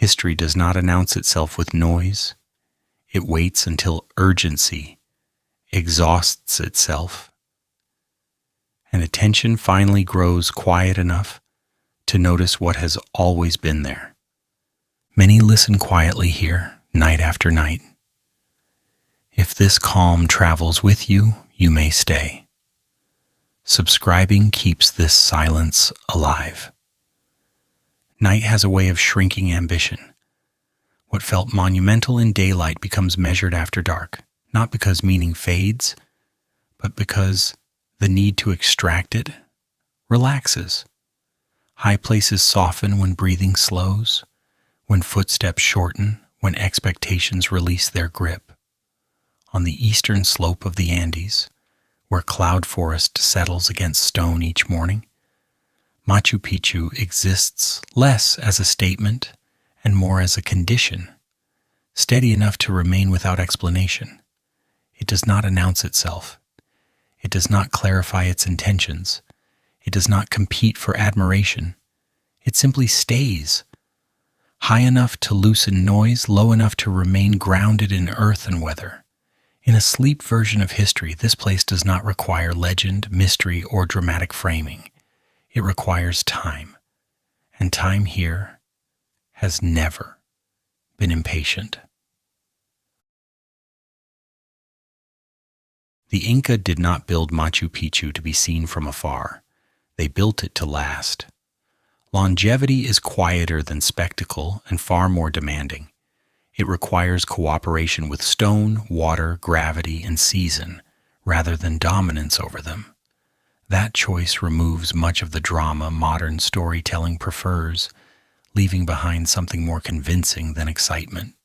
History does not announce itself with noise. It waits until urgency exhausts itself, and attention finally grows quiet enough to notice what has always been there. Many listen quietly here, night after night. If this calm travels with you, you may stay. Subscribing keeps this silence alive. Night has a way of shrinking ambition. What felt monumental in daylight becomes measured after dark, not because meaning fades, but because the need to extract it relaxes. High places soften when breathing slows, when footsteps shorten, when expectations release their grip. On the eastern slope of the Andes, where cloud forest settles against stone each morning, Machu Picchu exists less as a statement and more as a condition, steady enough to remain without explanation. It does not announce itself. It does not clarify its intentions. It does not compete for admiration. It simply stays, high enough to loosen noise, low enough to remain grounded in earth and weather. In a sleep version of history, this place does not require legend, mystery, or dramatic framing. It requires time, and time here has never been impatient. The Inca did not build Machu Picchu to be seen from afar. They built it to last. Longevity is quieter than spectacle and far more demanding. It requires cooperation with stone, water, gravity, and season, rather than dominance over them. That choice removes much of the drama modern storytelling prefers, leaving behind something more convincing than excitement.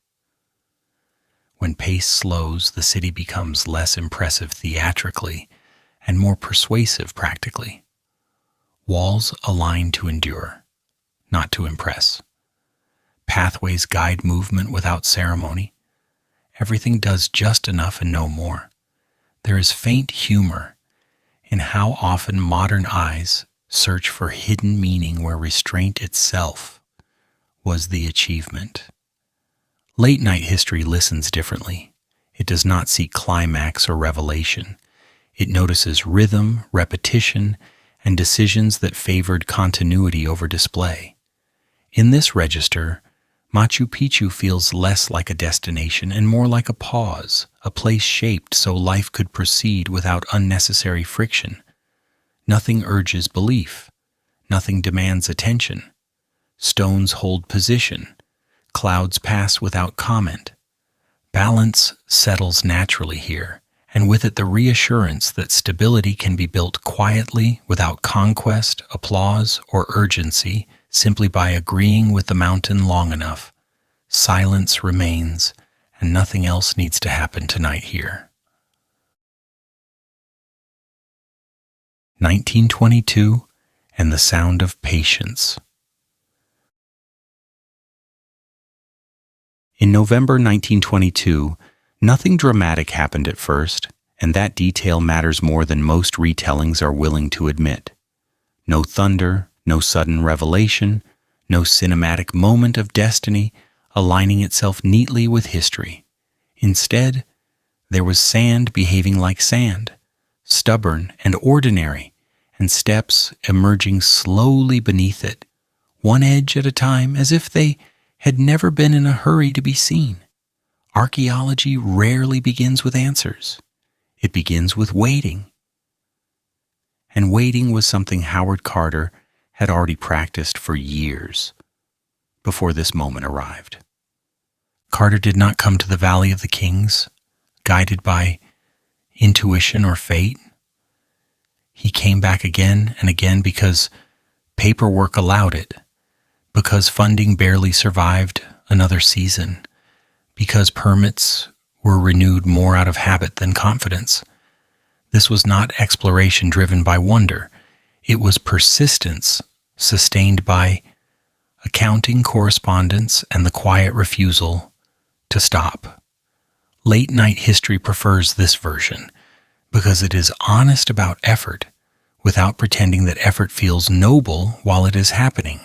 When pace slows, the city becomes less impressive theatrically and more persuasive practically. Walls align to endure, not to impress. Pathways guide movement without ceremony. Everything does just enough and no more. There is faint humor in how often modern eyes search for hidden meaning where restraint itself was the achievement. Late-night history listens differently. It does not seek climax or revelation. It notices rhythm, repetition, and decisions that favored continuity over display. In this register, Machu Picchu feels less like a destination and more like a pause, a place shaped so life could proceed without unnecessary friction. Nothing urges belief. Nothing demands attention. Stones hold position. Clouds pass without comment. Balance settles naturally here, and with it the reassurance that stability can be built quietly without conquest, applause, or urgency, simply by agreeing with the mountain long enough. Silence remains, and nothing else needs to happen tonight here. 1922 and the Sound of Patience. In November 1922, nothing dramatic happened at first, and that detail matters more than most retellings are willing to admit. No thunder, no sudden revelation, no cinematic moment of destiny aligning itself neatly with history. Instead, there was sand behaving like sand, stubborn and ordinary, and steps emerging slowly beneath it, one edge at a time, as if they had never been in a hurry to be seen. Archaeology rarely begins with answers. It begins with waiting. And waiting was something Howard Carter had already practiced for years before this moment arrived. Carter did not come to the Valley of the Kings guided by intuition or fate. He came back again and again because paperwork allowed it, because funding barely survived another season, because permits were renewed more out of habit than confidence. This was not exploration driven by wonder. It was persistence sustained by accounting, correspondence, and the quiet refusal to stop. Late-night history prefers this version because it is honest about effort without pretending that effort feels noble while it is happening.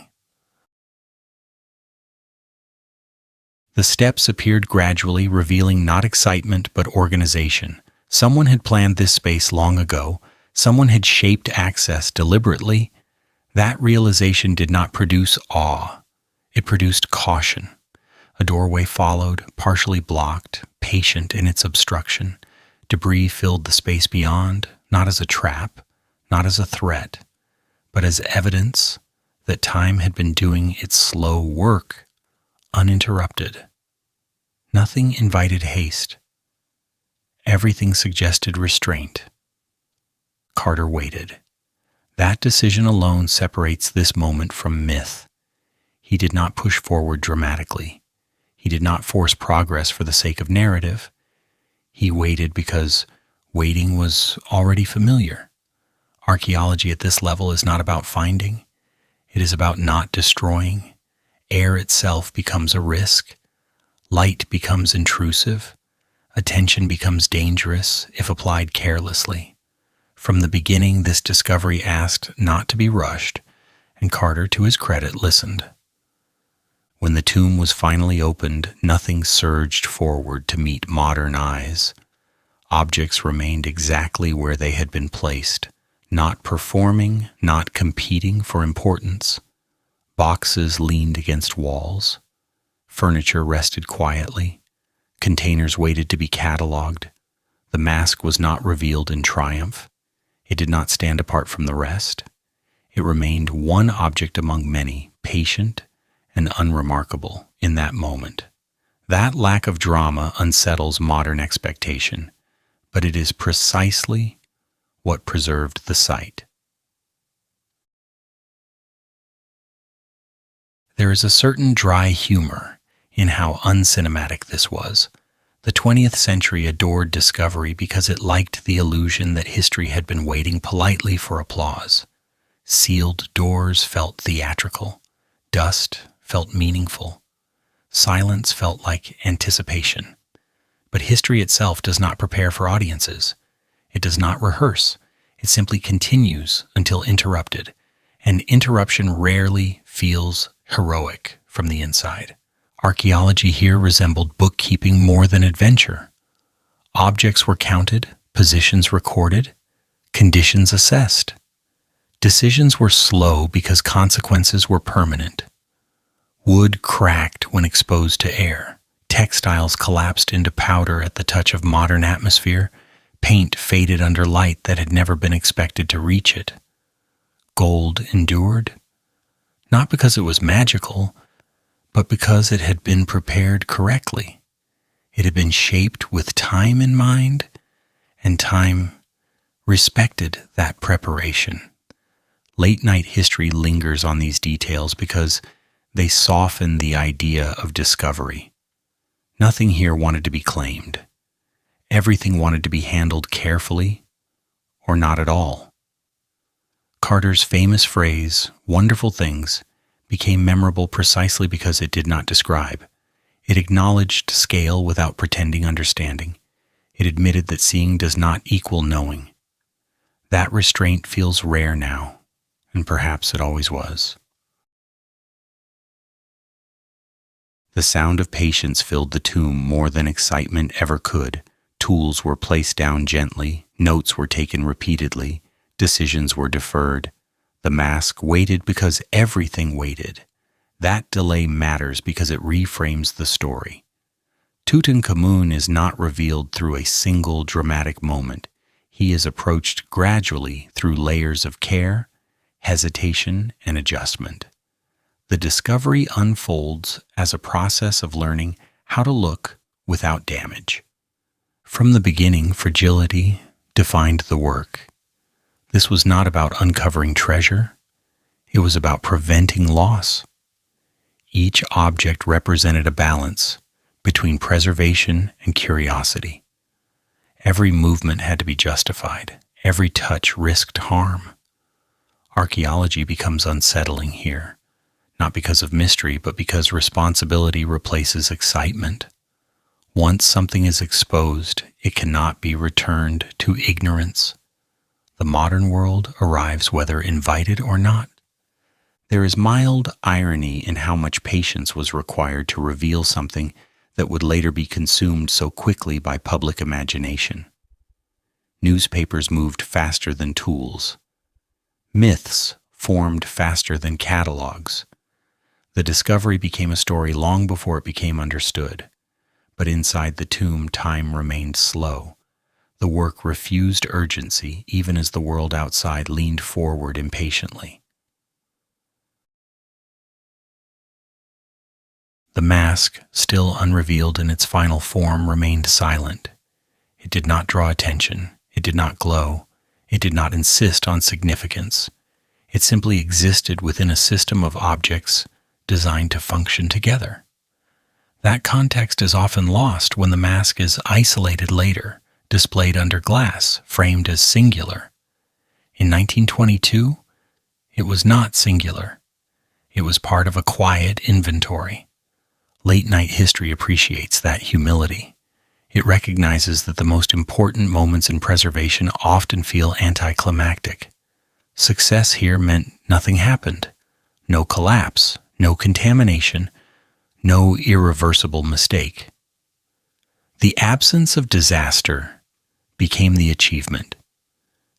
The steps appeared gradually, revealing not excitement but organization. Someone had planned this space long ago. Someone had shaped access deliberately. That realization did not produce awe. It produced caution. A doorway followed, partially blocked, patient in its obstruction. Debris filled the space beyond, not as a trap, not as a threat, but as evidence that time had been doing its slow work, uninterrupted. Nothing invited haste. Everything suggested restraint. Carter waited. That decision alone separates this moment from myth. He did not push forward dramatically. He did not force progress for the sake of narrative. He waited because waiting was already familiar. Archaeology at this level is not about finding. It is about not destroying. Air itself becomes a risk. Light becomes intrusive. Attention becomes dangerous if applied carelessly. From the beginning, this discovery asked not to be rushed, and Carter, to his credit, listened. When the tomb was finally opened, nothing surged forward to meet modern eyes. Objects remained exactly where they had been placed, not performing, not competing for importance. Boxes leaned against walls. Furniture rested quietly. Containers waited to be catalogued. The mask was not revealed in triumph. It did not stand apart from the rest. It remained one object among many, patient and unremarkable in that moment. That lack of drama unsettles modern expectation, but it is precisely what preserved the site. There is a certain dry humor in how uncinematic this was. The 20th century adored discovery because it liked the illusion that history had been waiting politely for applause. Sealed doors felt theatrical. Dust felt meaningful. Silence felt like anticipation. But history itself does not prepare for audiences. It does not rehearse. It simply continues until interrupted, and interruption rarely feels heroic from the inside. Archaeology here resembled bookkeeping more than adventure. Objects were counted, positions recorded, conditions assessed. Decisions were slow because consequences were permanent. Wood cracked when exposed to air. Textiles collapsed into powder at the touch of modern atmosphere. Paint faded under light that had never been expected to reach it. Gold endured, not because it was magical, but because it had been prepared correctly. It had been shaped with time in mind, and time respected that preparation. Late-night history lingers on these details because they soften the idea of discovery. Nothing here wanted to be claimed. Everything wanted to be handled carefully, or not at all. Carter's famous phrase, "wonderful things," became memorable precisely because it did not describe. It acknowledged scale without pretending understanding. It admitted that seeing does not equal knowing. That restraint feels rare now, and perhaps it always was. The sound of patience filled the tomb more than excitement ever could. Tools were placed down gently, notes were taken repeatedly, decisions were deferred. The mask waited because everything waited. That delay matters because it reframes the story. Tutankhamun is not revealed through a single dramatic moment. He is approached gradually through layers of care, hesitation, and adjustment. The discovery unfolds as a process of learning how to look without damage. From the beginning, fragility defined the work. This was not about uncovering treasure. It was about preventing loss. Each object represented a balance between preservation and curiosity. Every movement had to be justified. Every touch risked harm. Archaeology becomes unsettling here, not because of mystery, but because responsibility replaces excitement. Once something is exposed, it cannot be returned to ignorance. The modern world arrives whether invited or not. There is mild irony in how much patience was required to reveal something that would later be consumed so quickly by public imagination. Newspapers moved faster than tools. Myths formed faster than catalogs. The discovery became a story long before it became understood. But inside the tomb, time remained slow. The work refused urgency, even as the world outside leaned forward impatiently. The mask, still unrevealed in its final form, remained silent. It did not draw attention. It did not glow. It did not insist on significance. It simply existed within a system of objects designed to function together. That context is often lost when the mask is isolated later, displayed under glass, framed as singular. In 1922, it was not singular. It was part of a quiet inventory. Late-night history appreciates that humility. It recognizes that the most important moments in preservation often feel anticlimactic. Success here meant nothing happened. No collapse, no contamination, no irreversible mistake. The absence of disaster became the achievement.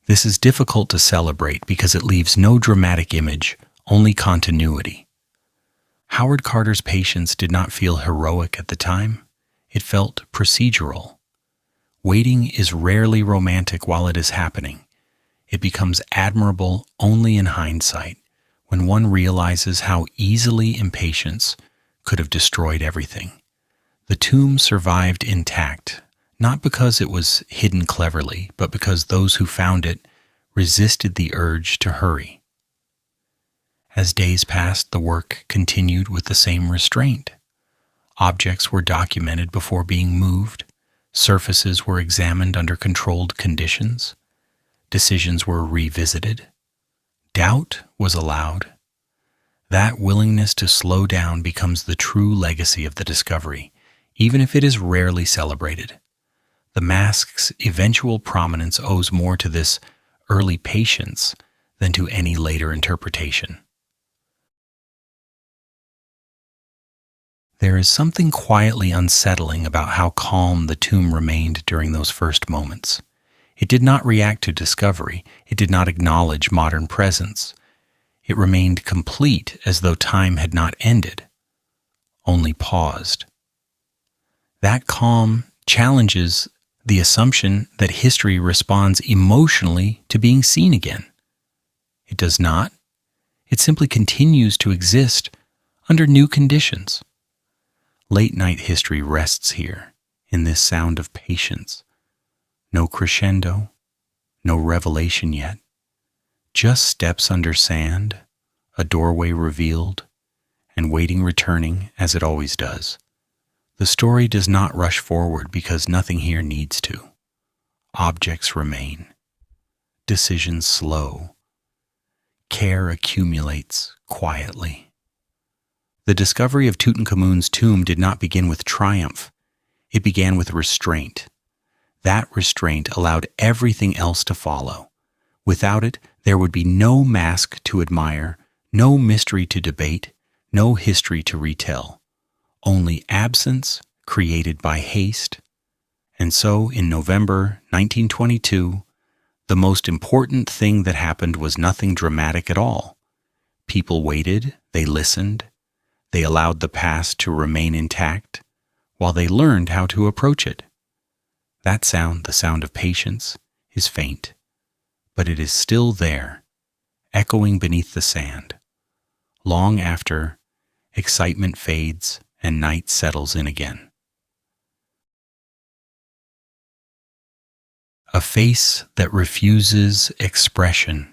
This is difficult to celebrate because it leaves no dramatic image, only continuity. Howard Carter's patience did not feel heroic at the time. It felt procedural. Waiting is rarely romantic while it is happening. It becomes admirable only in hindsight, when one realizes how easily impatience could have destroyed everything. The tomb survived intact, not because it was hidden cleverly, but because those who found it resisted the urge to hurry. As days passed, the work continued with the same restraint. Objects were documented before being moved. Surfaces were examined under controlled conditions. Decisions were revisited. Doubt was allowed. That willingness to slow down becomes the true legacy of the discovery, even if it is rarely celebrated. The mask's eventual prominence owes more to this early patience than to any later interpretation. There is something quietly unsettling about how calm the tomb remained during those first moments. It did not react to discovery. It did not acknowledge modern presence. It remained complete, as though time had not ended, only paused. That calm challenges the assumption that history responds emotionally to being seen again. It does not. It simply continues to exist under new conditions. Late-night history rests here, in this sound of patience. No crescendo, no revelation yet. Just steps under sand, a doorway revealed, and waiting returning as it always does. The story does not rush forward because nothing here needs to. Objects remain. Decisions slow. Care accumulates quietly. The discovery of Tutankhamun's tomb did not begin with triumph. It began with restraint. That restraint allowed everything else to follow. Without it, there would be no mask to admire, no mystery to debate, no history to retell. Only absence created by haste. And so, in November 1922, the most important thing that happened was nothing dramatic at all. People waited, they listened, they allowed the past to remain intact, while they learned how to approach it. That sound, the sound of patience, is faint, but it is still there, echoing beneath the sand, long after excitement fades and night settles in again. A face that refuses expression.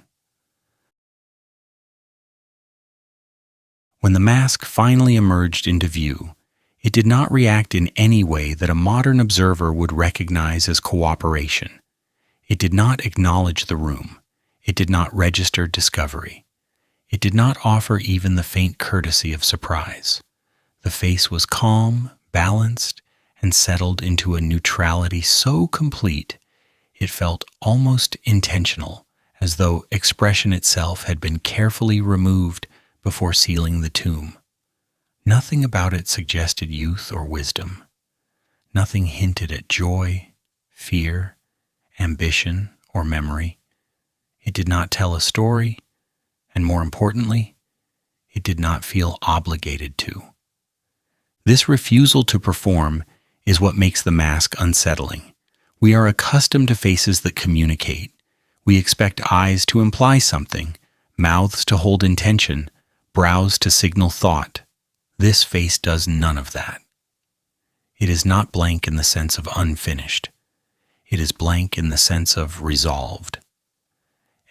When the mask finally emerged into view, it did not react in any way that a modern observer would recognize as cooperation. It did not acknowledge the room. It did not register discovery. It did not offer even the faint courtesy of surprise. The face was calm, balanced, and settled into a neutrality so complete it felt almost intentional, as though expression itself had been carefully removed before sealing the tomb. Nothing about it suggested youth or wisdom. Nothing hinted at joy, fear, ambition, or memory. It did not tell a story, and more importantly, it did not feel obligated to. This refusal to perform is what makes the mask unsettling. We are accustomed to faces that communicate. We expect eyes to imply something, mouths to hold intention, brows to signal thought. This face does none of that. It is not blank in the sense of unfinished. It is blank in the sense of resolved.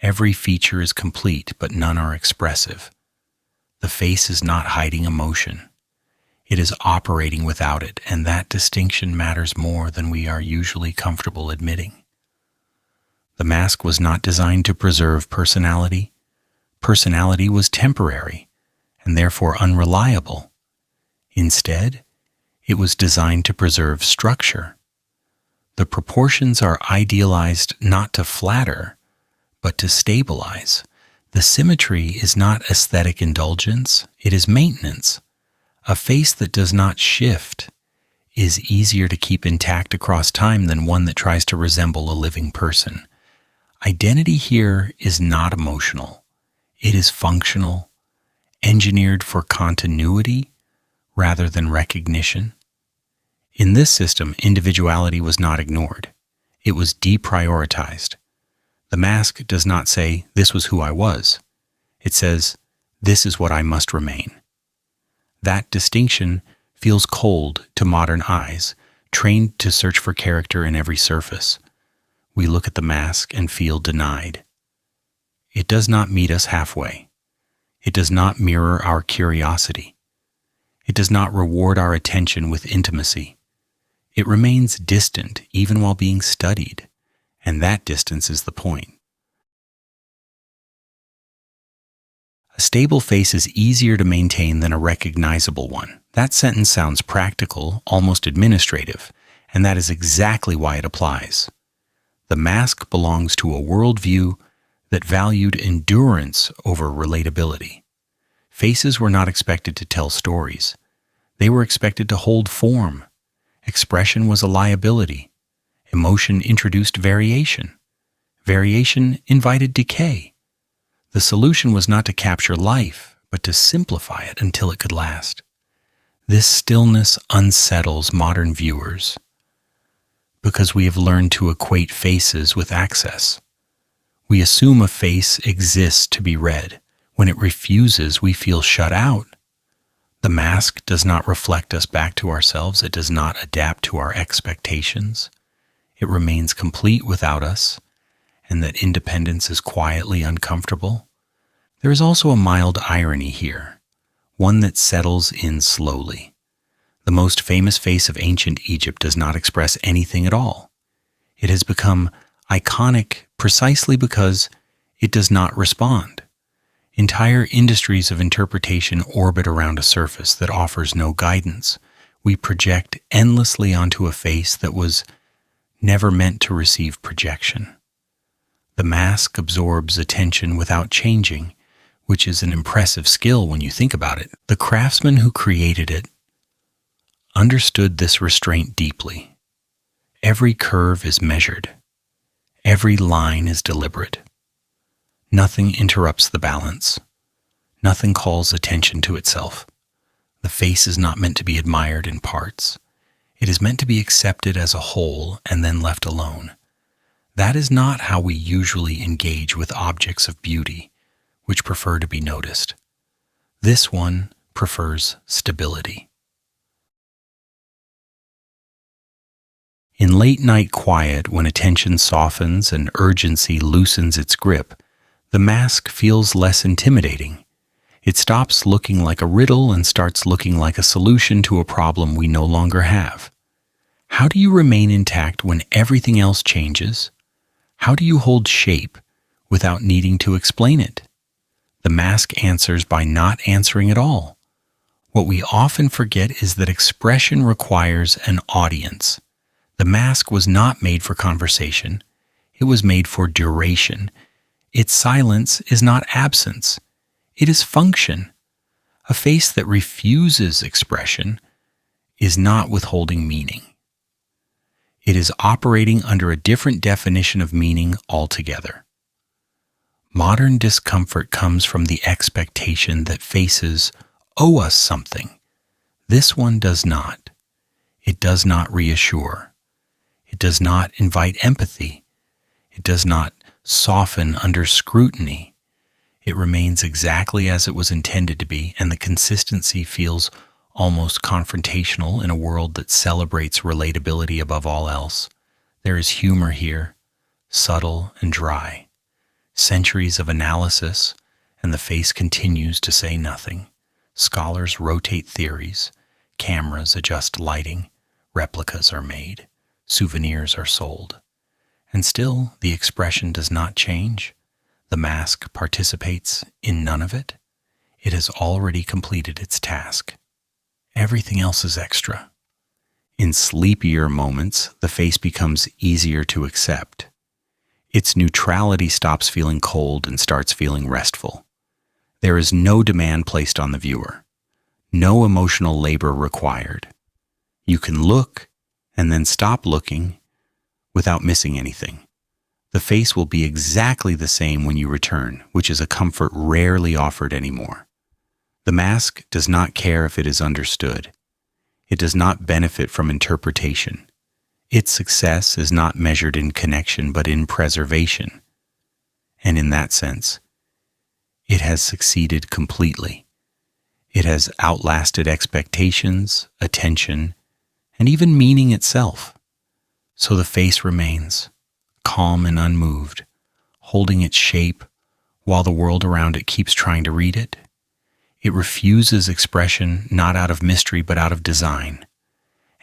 Every feature is complete, but none are expressive. The face is not hiding emotion. It is operating without it, and that distinction matters more than we are usually comfortable admitting. The mask was not designed to preserve personality. Personality was temporary, and therefore unreliable. Instead, it was designed to preserve structure. The proportions are idealized not to flatter, but to stabilize. The symmetry is not aesthetic indulgence, it is maintenance. A face that does not shift is easier to keep intact across time than one that tries to resemble a living person. Identity here is not emotional. It is functional, engineered for continuity rather than recognition. In this system, individuality was not ignored. It was deprioritized. The mask does not say, "This was who I was." It says, "This is what I must remain." That distinction feels cold to modern eyes, trained to search for character in every surface. We look at the mask and feel denied. It does not meet us halfway. It does not mirror our curiosity. It does not reward our attention with intimacy. It remains distant even while being studied, and that distance is the point. A stable face is easier to maintain than a recognizable one. That sentence sounds practical, almost administrative, and that is exactly why it applies. The mask belongs to a worldview that valued endurance over relatability. Faces were not expected to tell stories. They were expected to hold form. Expression was a liability. Emotion introduced variation. Variation invited decay. The solution was not to capture life, but to simplify it until it could last. This stillness unsettles modern viewers because we have learned to equate faces with access. We assume a face exists to be read. When it refuses, we feel shut out. The mask does not reflect us back to ourselves. It does not adapt to our expectations. It remains complete without us, and that independence is quietly uncomfortable. There is also a mild irony here, one that settles in slowly. The most famous face of ancient Egypt does not express anything at all. It has become iconic precisely because it does not respond. Entire industries of interpretation orbit around a surface that offers no guidance. We project endlessly onto a face that was never meant to receive projection. The mask absorbs attention without changing, which is an impressive skill when you think about it. The craftsman who created it understood this restraint deeply. Every curve is measured. Every line is deliberate. Nothing interrupts the balance. Nothing calls attention to itself. The face is not meant to be admired in parts. It is meant to be accepted as a whole and then left alone. That is not how we usually engage with objects of beauty, which prefer to be noticed. This one prefers stability. In late-night quiet, when attention softens and urgency loosens its grip, the mask feels less intimidating. It stops looking like a riddle and starts looking like a solution to a problem we no longer have. How do you remain intact when everything else changes? How do you hold shape without needing to explain it? The mask answers by not answering at all. What we often forget is that expression requires an audience. The mask was not made for conversation. It was made for duration. Its silence is not absence. It is function. A face that refuses expression is not withholding meaning. It is operating under a different definition of meaning altogether. Modern discomfort comes from the expectation that faces owe us something. This one does not. It does not reassure. It does not invite empathy. It does not soften under scrutiny. It remains exactly as it was intended to be, and the consistency feels almost confrontational in a world that celebrates relatability above all else. There is humor here, subtle and dry. Centuries of analysis, and the face continues to say nothing. Scholars rotate theories, cameras adjust lighting, replicas are made, souvenirs are sold. And still, the expression does not change. The mask participates in none of it. It has already completed its task. Everything else is extra. In sleepier moments, the face becomes easier to accept. Its neutrality stops feeling cold and starts feeling restful. There is no demand placed on the viewer, no emotional labor required. You can look and then stop looking without missing anything. The face will be exactly the same when you return, which is a comfort rarely offered anymore. The mask does not care if it is understood. It does not benefit from interpretation. Its success is not measured in connection but in preservation. And in that sense, it has succeeded completely. It has outlasted expectations, attention, and even meaning itself. So the face remains, calm and unmoved, holding its shape while the world around it keeps trying to read it. It refuses expression not out of mystery but out of design.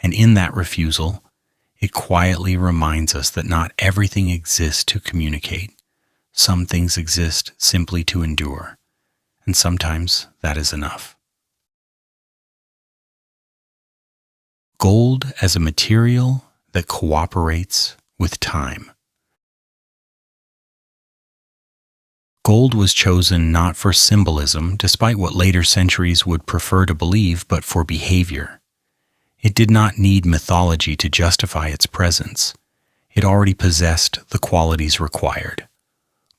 And in that refusal, it quietly reminds us that not everything exists to communicate. Some things exist simply to endure, and sometimes that is enough. Gold as a material that cooperates with time. Gold was chosen not for symbolism, despite what later centuries would prefer to believe, but for behavior. It did not need mythology to justify its presence. It already possessed the qualities required.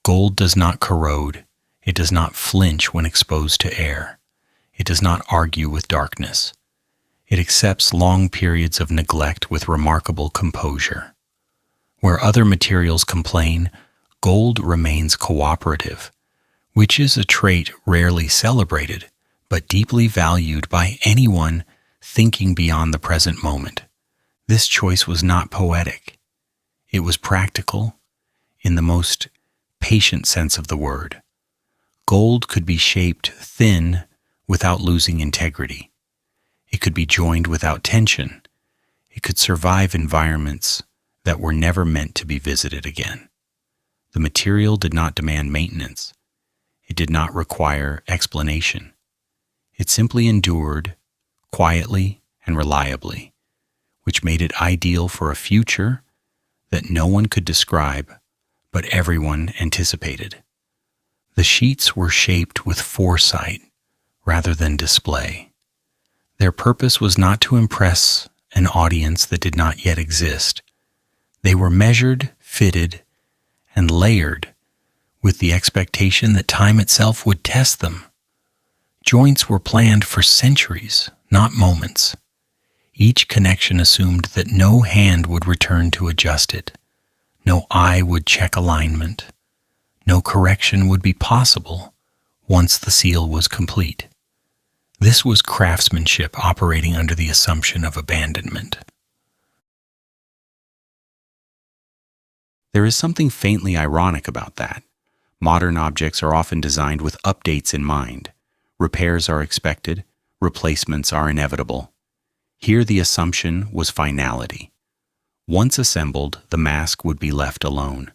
Gold does not corrode. It does not flinch when exposed to air. It does not argue with darkness. It accepts long periods of neglect with remarkable composure. Where other materials complain, gold remains cooperative, which is a trait rarely celebrated, but deeply valued by anyone thinking beyond the present moment. This choice was not poetic. It was practical in the most patient sense of the word. Gold could be shaped thin without losing integrity. It could be joined without tension. It could survive environments that were never meant to be visited again. The material did not demand maintenance. It did not require explanation. It simply endured quietly and reliably, which made it ideal for a future that no one could describe, but everyone anticipated. The sheets were shaped with foresight rather than display. Their purpose was not to impress an audience that did not yet exist. They were measured, fitted, and layered with the expectation that time itself would test them. Joints were planned for centuries, not moments. Each connection assumed that no hand would return to adjust it. No eye would check alignment. No correction would be possible once the seal was complete. This was craftsmanship operating under the assumption of abandonment. There is something faintly ironic about that. Modern objects are often designed with updates in mind. Repairs are expected, replacements are inevitable. Here the assumption was finality. Once assembled, the mask would be left alone.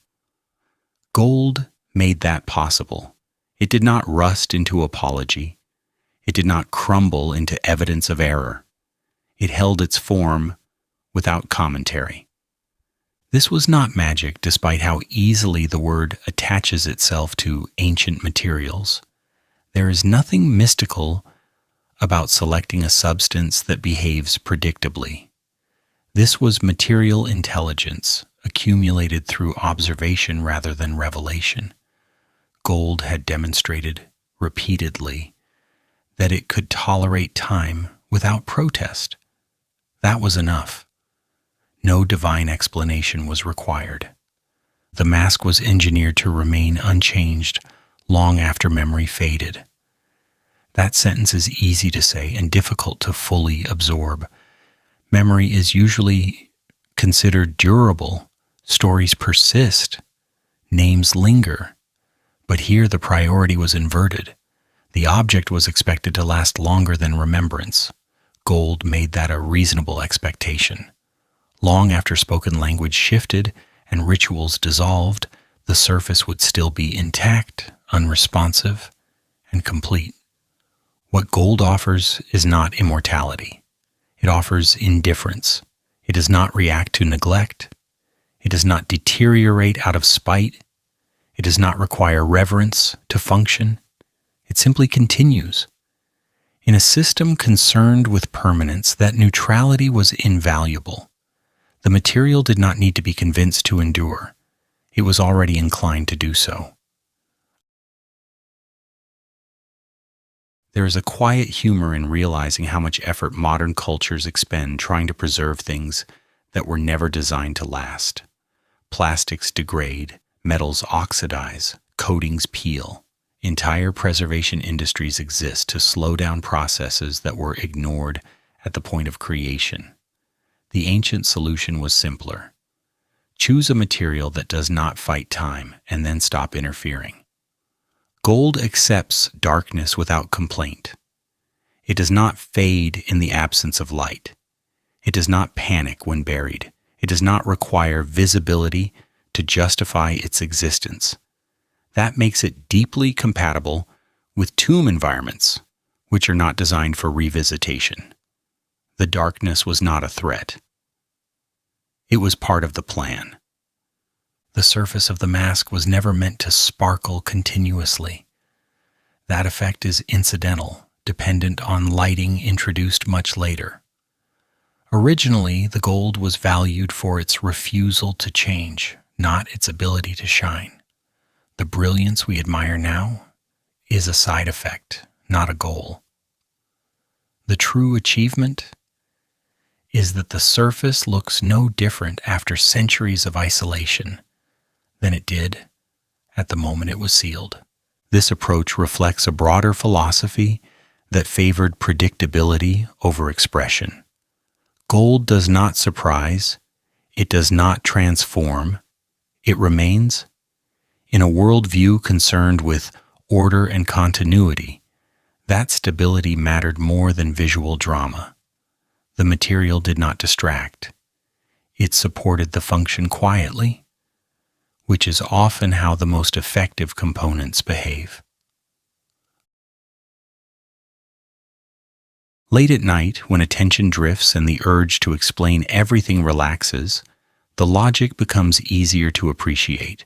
Gold made that possible. It did not rust into apology. It did not crumble into evidence of error. It held its form without commentary. This was not magic, despite how easily the word attaches itself to ancient materials. There is nothing mystical about selecting a substance that behaves predictably. This was material intelligence, accumulated through observation rather than revelation. Gold had demonstrated repeatedly that it could tolerate time without protest. That was enough. No divine explanation was required. The mask was engineered to remain unchanged long after memory faded. That sentence is easy to say and difficult to fully absorb. Memory is usually considered durable. Stories persist. Names linger. But here the priority was inverted. The object was expected to last longer than remembrance. Gold made that a reasonable expectation. Long after spoken language shifted and rituals dissolved, the surface would still be intact, unresponsive, and complete. What gold offers is not immortality. It offers indifference. It does not react to neglect. It does not deteriorate out of spite. It does not require reverence to function. It simply continues. In a system concerned with permanence, that neutrality was invaluable. The material did not need to be convinced to endure. It was already inclined to do so. There is a quiet humor in realizing how much effort modern cultures expend trying to preserve things that were never designed to last. Plastics degrade, metals oxidize, coatings peel. Entire preservation industries exist to slow down processes that were ignored at the point of creation. The ancient solution was simpler. Choose a material that does not fight time and then stop interfering. Gold accepts darkness without complaint. It does not fade in the absence of light. It does not panic when buried. It does not require visibility to justify its existence. That makes it deeply compatible with tomb environments, which are not designed for revisitation. The darkness was not a threat. It was part of the plan. The surface of the mask was never meant to sparkle continuously. That effect is incidental, dependent on lighting introduced much later. Originally, the gold was valued for its refusal to change, not its ability to shine. The brilliance we admire now is a side effect, not a goal. The true achievement is that the surface looks no different after centuries of isolation than it did at the moment it was sealed. This approach reflects a broader philosophy that favored predictability over expression. Gold does not surprise, it does not transform, it remains. In a worldview concerned with order and continuity, that stability mattered more than visual drama. The material did not distract. It supported the function quietly, which is often how the most effective components behave. Late at night, when attention drifts and the urge to explain everything relaxes, the logic becomes easier to appreciate.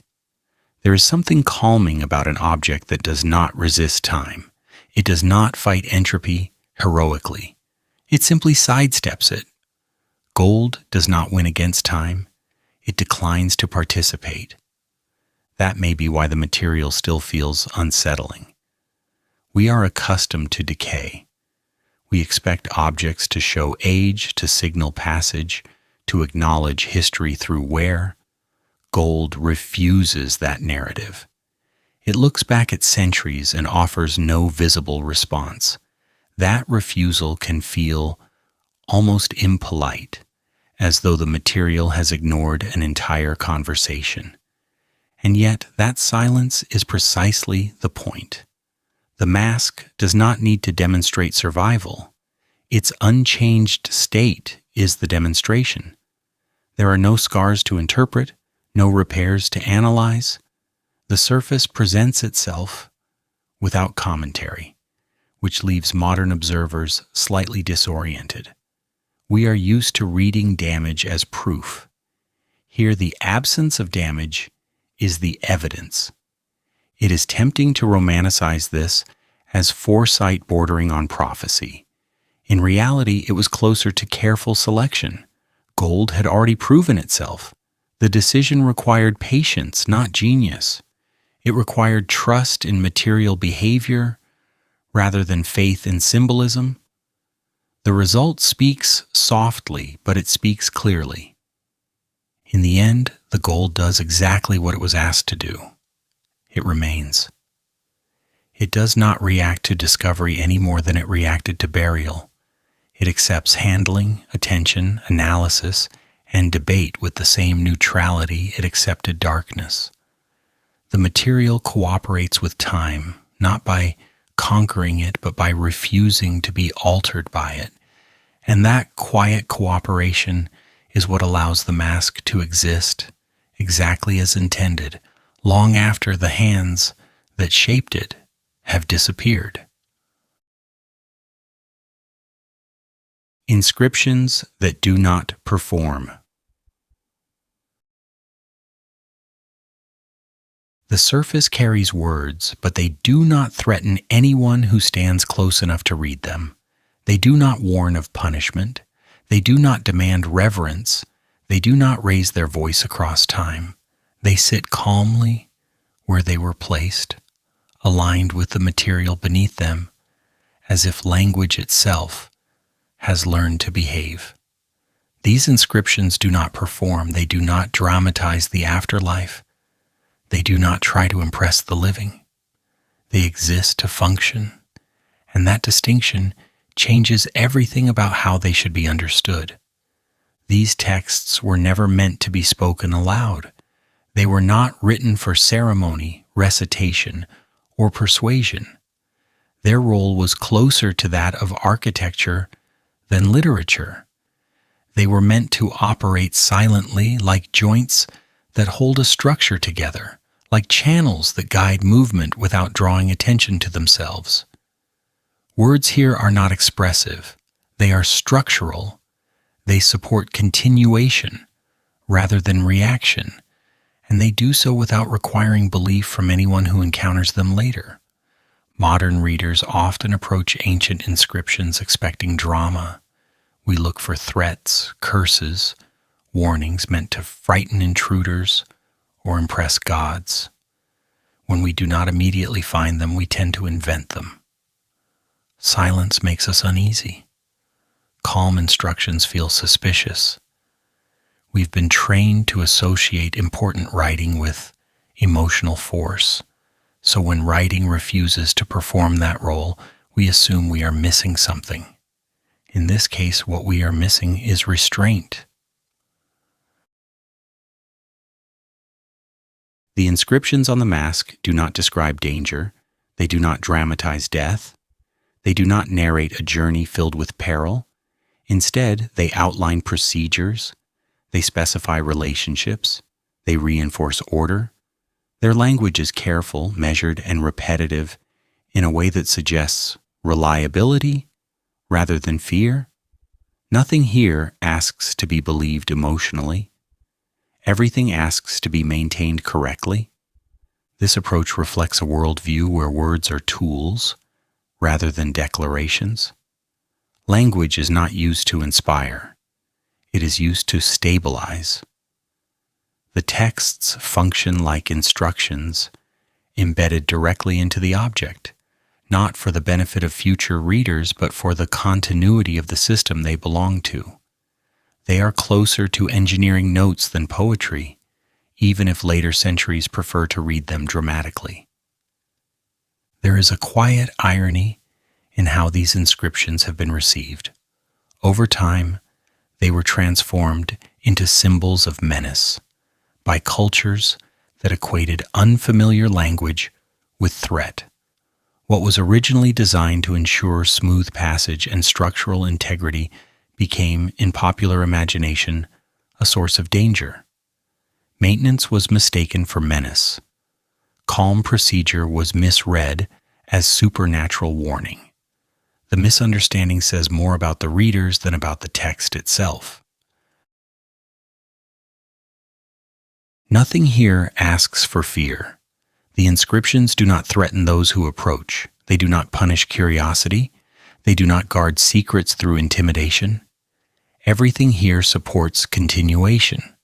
There is something calming about an object that does not resist time. It does not fight entropy heroically. It simply sidesteps it. Gold does not win against time. It declines to participate. That may be why the material still feels unsettling. We are accustomed to decay. We expect objects to show age, to signal passage, to acknowledge history through wear. Gold refuses that narrative. It looks back at centuries and offers no visible response. That refusal can feel almost impolite, as though the material has ignored an entire conversation. And yet that silence is precisely the point. The mask does not need to demonstrate survival. Its unchanged state is the demonstration. There are no scars to interpret, no repairs to analyze. The surface presents itself without commentary, which leaves modern observers slightly disoriented. We are used to reading damage as proof. Here, the absence of damage is the evidence. It is tempting to romanticize this as foresight bordering on prophecy. In reality, it was closer to careful selection. Gold had already proven itself. The decision required patience, not genius. It required trust in material behavior rather than faith in symbolism. The result speaks softly, but it speaks clearly. In the end, the gold does exactly what it was asked to do. It remains. It does not react to discovery any more than it reacted to burial. It accepts handling, attention, analysis, and debate with the same neutrality it accepted darkness. The material cooperates with time, not by conquering it, but by refusing to be altered by it. And that quiet cooperation is what allows the mask to exist exactly as intended, long after the hands that shaped it have disappeared. Inscriptions that do not perform. The surface carries words, but they do not threaten anyone who stands close enough to read them. They do not warn of punishment. They do not demand reverence. They do not raise their voice across time. They sit calmly where they were placed, aligned with the material beneath them, as if language itself has learned to behave. These inscriptions do not perform. They do not dramatize the afterlife. They do not try to impress the living. They exist to function, and that distinction changes everything about how they should be understood. These texts were never meant to be spoken aloud. They were not written for ceremony, recitation, or persuasion. Their role was closer to that of architecture than literature. They were meant to operate silently, like joints that hold a structure together, like channels that guide movement without drawing attention to themselves. Words here are not expressive. They are structural. They support continuation rather than reaction, and they do so without requiring belief from anyone who encounters them later. Modern readers often approach ancient inscriptions expecting drama. We look for threats, curses, warnings meant to frighten intruders or impress gods. When we do not immediately find them, we tend to invent them. Silence makes us uneasy. Calm instructions feel suspicious. We've been trained to associate important writing with emotional force, so when writing refuses to perform that role, we assume we are missing something. In this case, what we are missing is restraint. The inscriptions on the mask do not describe danger. They do not dramatize death. They do not narrate a journey filled with peril. Instead, they outline procedures. They specify relationships. They reinforce order. Their language is careful, measured, and repetitive in a way that suggests reliability rather than fear. Nothing here asks to be believed emotionally. Everything asks to be maintained correctly. This approach reflects a worldview where words are tools rather than declarations. Language is not used to inspire. It is used to stabilize. The texts function like instructions embedded directly into the object, not for the benefit of future readers, but for the continuity of the system they belong to. They are closer to engineering notes than poetry, even if later centuries prefer to read them dramatically. There is a quiet irony in how these inscriptions have been received. Over time, they were transformed into symbols of menace by cultures that equated unfamiliar language with threat. What was originally designed to ensure smooth passage and structural integrity became, in popular imagination, a source of danger. Maintenance was mistaken for menace. Calm procedure was misread as supernatural warning. The misunderstanding says more about the readers than about the text itself. Nothing here asks for fear. The inscriptions do not threaten those who approach. They do not punish curiosity. They do not guard secrets through intimidation. Everything here supports continuation.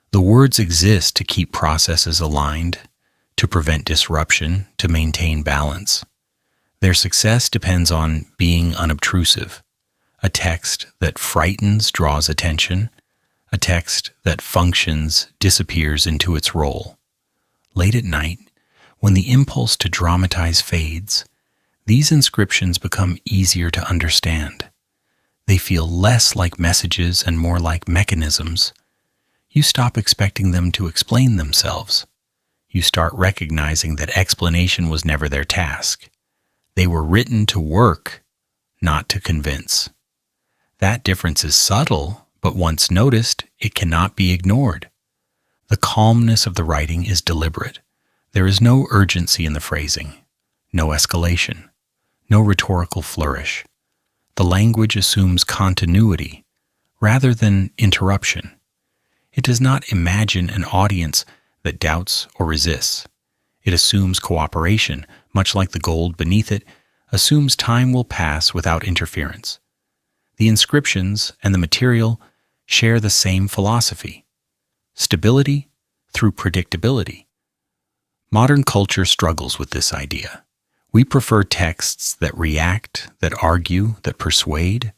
The words exist to keep processes aligned, to prevent disruption, to maintain balance. Their success depends on being unobtrusive. A text that frightens draws attention. A text that functions disappears into its role. Late at night, when the impulse to dramatize fades, these inscriptions become easier to understand. They feel less like messages and more like mechanisms. You stop expecting them to explain themselves. You start recognizing that explanation was never their task. They were written to work, not to convince. That difference is subtle, but once noticed, it cannot be ignored. The calmness of the writing is deliberate. There is no urgency in the phrasing, no escalation, no rhetorical flourish. The language assumes continuity rather than interruption. It does not imagine an audience that doubts or resists. It assumes cooperation, much like the gold beneath it assumes time will pass without interference. The inscriptions and the material share the same philosophy: stability through predictability. Modern culture struggles with this idea. We prefer texts that react, that argue, that persuade.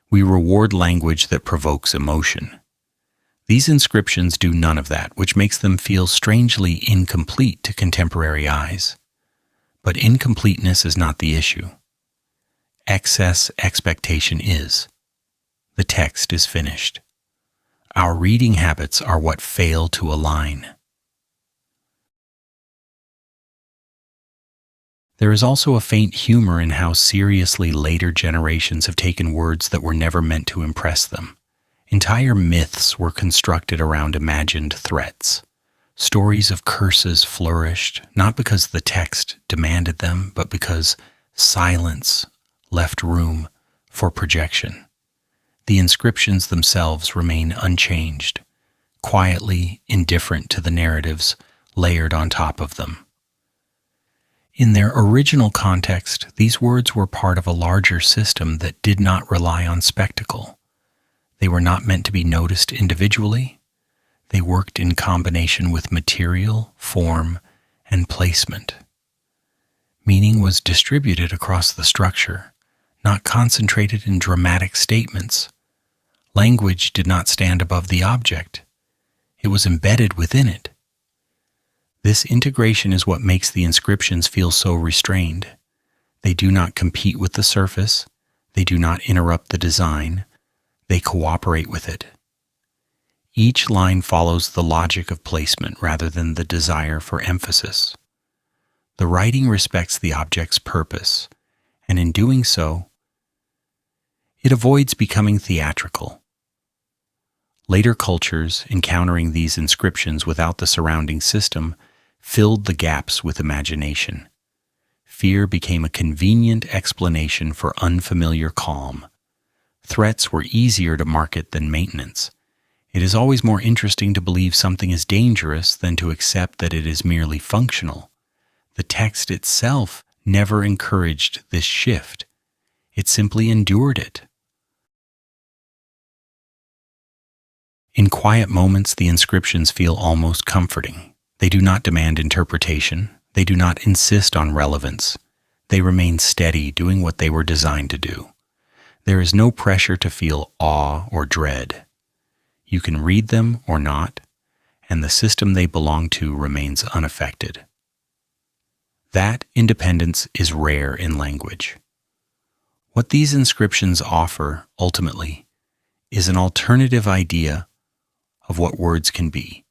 We reward language that provokes emotion. These inscriptions do none of that, which makes them feel strangely incomplete to contemporary eyes. But incompleteness is not the issue. Excess expectation is. The text is finished. Our reading habits are what fail to align. There is also a faint humor in how seriously later generations have taken words that were never meant to impress them. Entire myths were constructed around imagined threats. Stories of curses flourished, not because the text demanded them, but because silence left room for projection. The inscriptions themselves remain unchanged, quietly indifferent to the narratives layered on top of them. In their original context, these words were part of a larger system that did not rely on spectacle. They were not meant to be noticed individually. They worked in combination with material, form, and placement. Meaning was distributed across the structure, not concentrated in dramatic statements. Language did not stand above the object. It was embedded within it. This integration is what makes the inscriptions feel so restrained. They do not compete with the surface. They do not interrupt the design. They cooperate with it. Each line follows the logic of placement rather than the desire for emphasis. The writing respects the object's purpose, and in doing so, it avoids becoming theatrical. Later cultures, encountering these inscriptions without the surrounding system, filled the gaps with imagination. Fear became a convenient explanation for unfamiliar calm. Threats were easier to market than maintenance. It is always more interesting to believe something is dangerous than to accept that it is merely functional. The text itself never encouraged this shift. It simply endured it. In quiet moments, the inscriptions feel almost comforting. They do not demand interpretation. They do not insist on relevance. They remain steady, doing what they were designed to do. There is no pressure to feel awe or dread. You can read them or not, and the system they belong to remains unaffected. That independence is rare in language. What these inscriptions offer, ultimately, is an alternative idea of what words can be.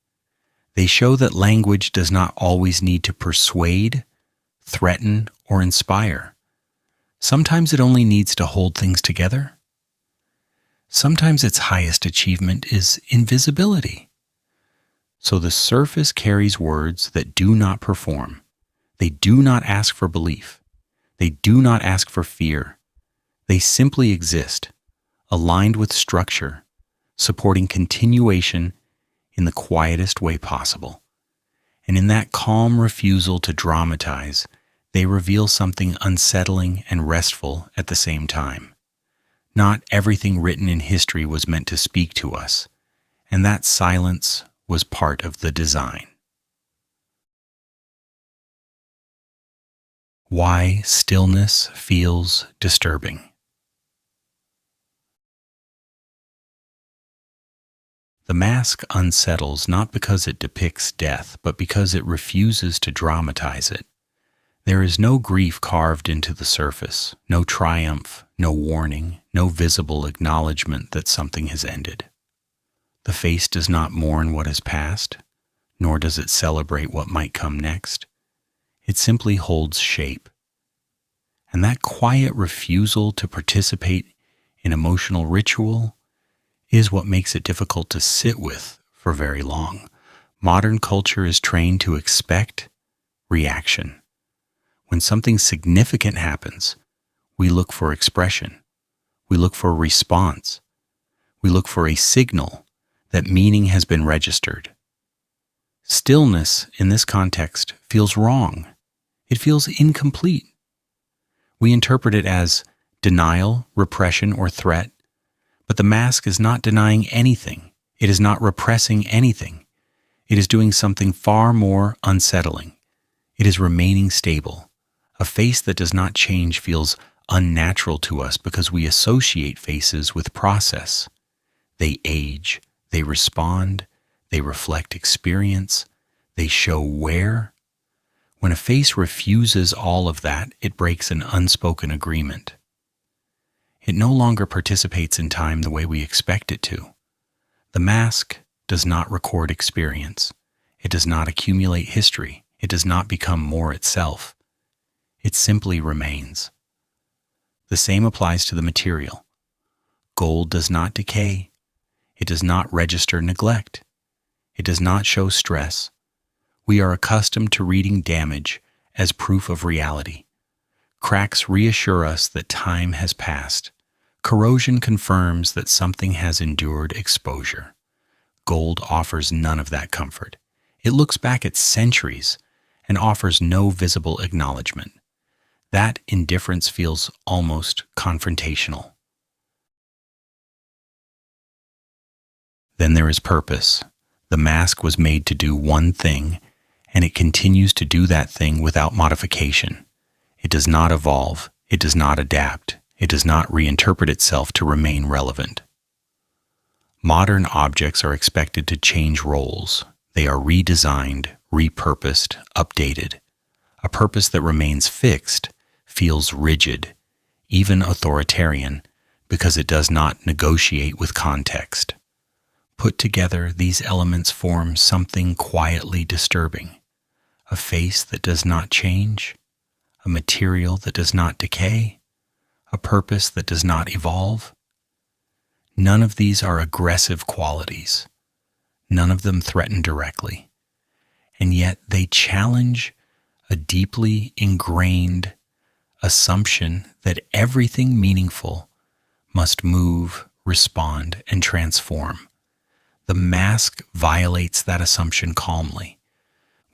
They show that language does not always need to persuade, threaten, or inspire. Sometimes it only needs to hold things together. Sometimes its highest achievement is invisibility. So the surface carries words that do not perform. They do not ask for belief. They do not ask for fear. They simply exist, aligned with structure, supporting continuation in the quietest way possible. And in that calm refusal to dramatize, They reveal something unsettling and restful at the same time. Not everything written in history was meant to speak to us, and that silence was part of the design. Why stillness feels disturbing. The mask unsettles not because it depicts death, but because it refuses to dramatize it. There is no grief carved into the surface, no triumph, no warning, no visible acknowledgement that something has ended. The face does not mourn what has passed, nor does it celebrate what might come next. It simply holds shape. And that quiet refusal to participate in emotional ritual is what makes it difficult to sit with for very long. Modern culture is trained to expect reaction. When something significant happens, we look for expression. We look for a response. We look for a signal that meaning has been registered. Stillness in this context feels wrong. It feels incomplete. We interpret it as denial, repression, or threat, but the mask is not denying anything. It is not repressing anything. It is doing something far more unsettling. It is remaining stable. A face that does not change feels unnatural to us because we associate faces with process. They age, they respond, they reflect experience, they show wear. When a face refuses all of that, it breaks an unspoken agreement. It no longer participates in time the way we expect it to. The mask does not record experience. It does not accumulate history. It does not become more itself. It simply remains. The same applies to the material. Gold does not decay. It does not register neglect. It does not show stress. We are accustomed to reading damage as proof of reality. Cracks reassure us that time has passed. Corrosion confirms that something has endured exposure. Gold offers none of that comfort. It looks back at centuries and offers no visible acknowledgement. That indifference feels almost confrontational. Then there is purpose. The mask was made to do one thing, and it continues to do that thing without modification. It does not evolve. It does not adapt. It does not reinterpret itself to remain relevant. Modern objects are expected to change roles. They are redesigned, repurposed, updated. A purpose that remains fixed feels rigid, even authoritarian, because it does not negotiate with context. Put together, these elements form something quietly disturbing. A face that does not change, a material that does not decay, a purpose that does not evolve. None of these are aggressive qualities. None of them threaten directly. And yet they challenge a deeply ingrained assumption that everything meaningful must move, respond, and transform. The mask violates that assumption calmly.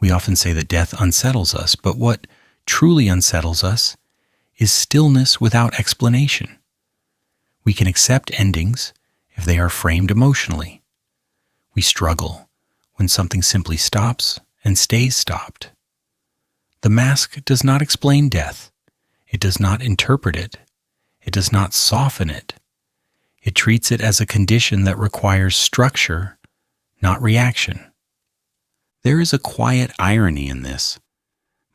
We often say that death unsettles us, but what truly unsettles us is stillness without explanation. We can accept endings if they are framed emotionally. We struggle when something simply stops and stays stopped. The mask does not explain death. It does not interpret it. It does not soften it. It treats it as a condition that requires structure, not reaction. There is a quiet irony in this.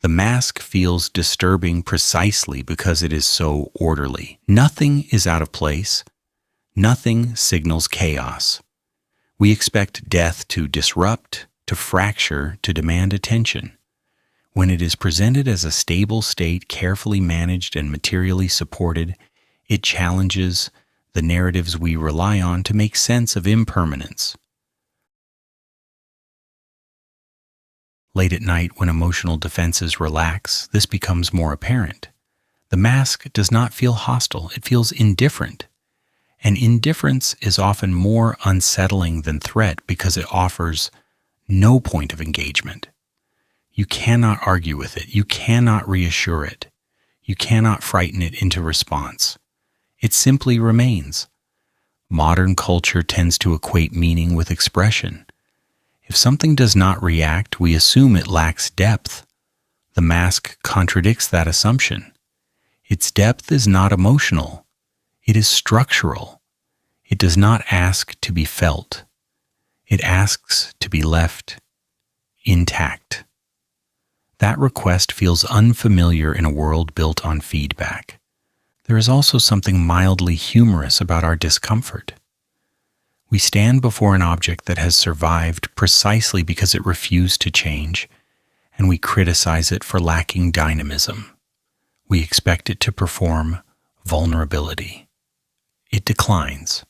The mask feels disturbing precisely because it is so orderly. Nothing is out of place. Nothing signals chaos. We expect death to disrupt, to fracture, to demand attention. When it is presented as a stable state, carefully managed and materially supported, it challenges the narratives we rely on to make sense of impermanence. Late at night, when emotional defenses relax, this becomes more apparent. The mask does not feel hostile, it feels indifferent. And indifference is often more unsettling than threat because it offers no point of engagement. You cannot argue with it. You cannot reassure it. You cannot frighten it into response. It simply remains. Modern culture tends to equate meaning with expression. If something does not react, we assume it lacks depth. The mask contradicts that assumption. Its depth is not emotional. It is structural. It does not ask to be felt. It asks to be left intact. That request feels unfamiliar in a world built on feedback. There is also something mildly humorous about our discomfort. We stand before an object that has survived precisely because it refused to change, and we criticize it for lacking dynamism. We expect it to perform vulnerability. It declines.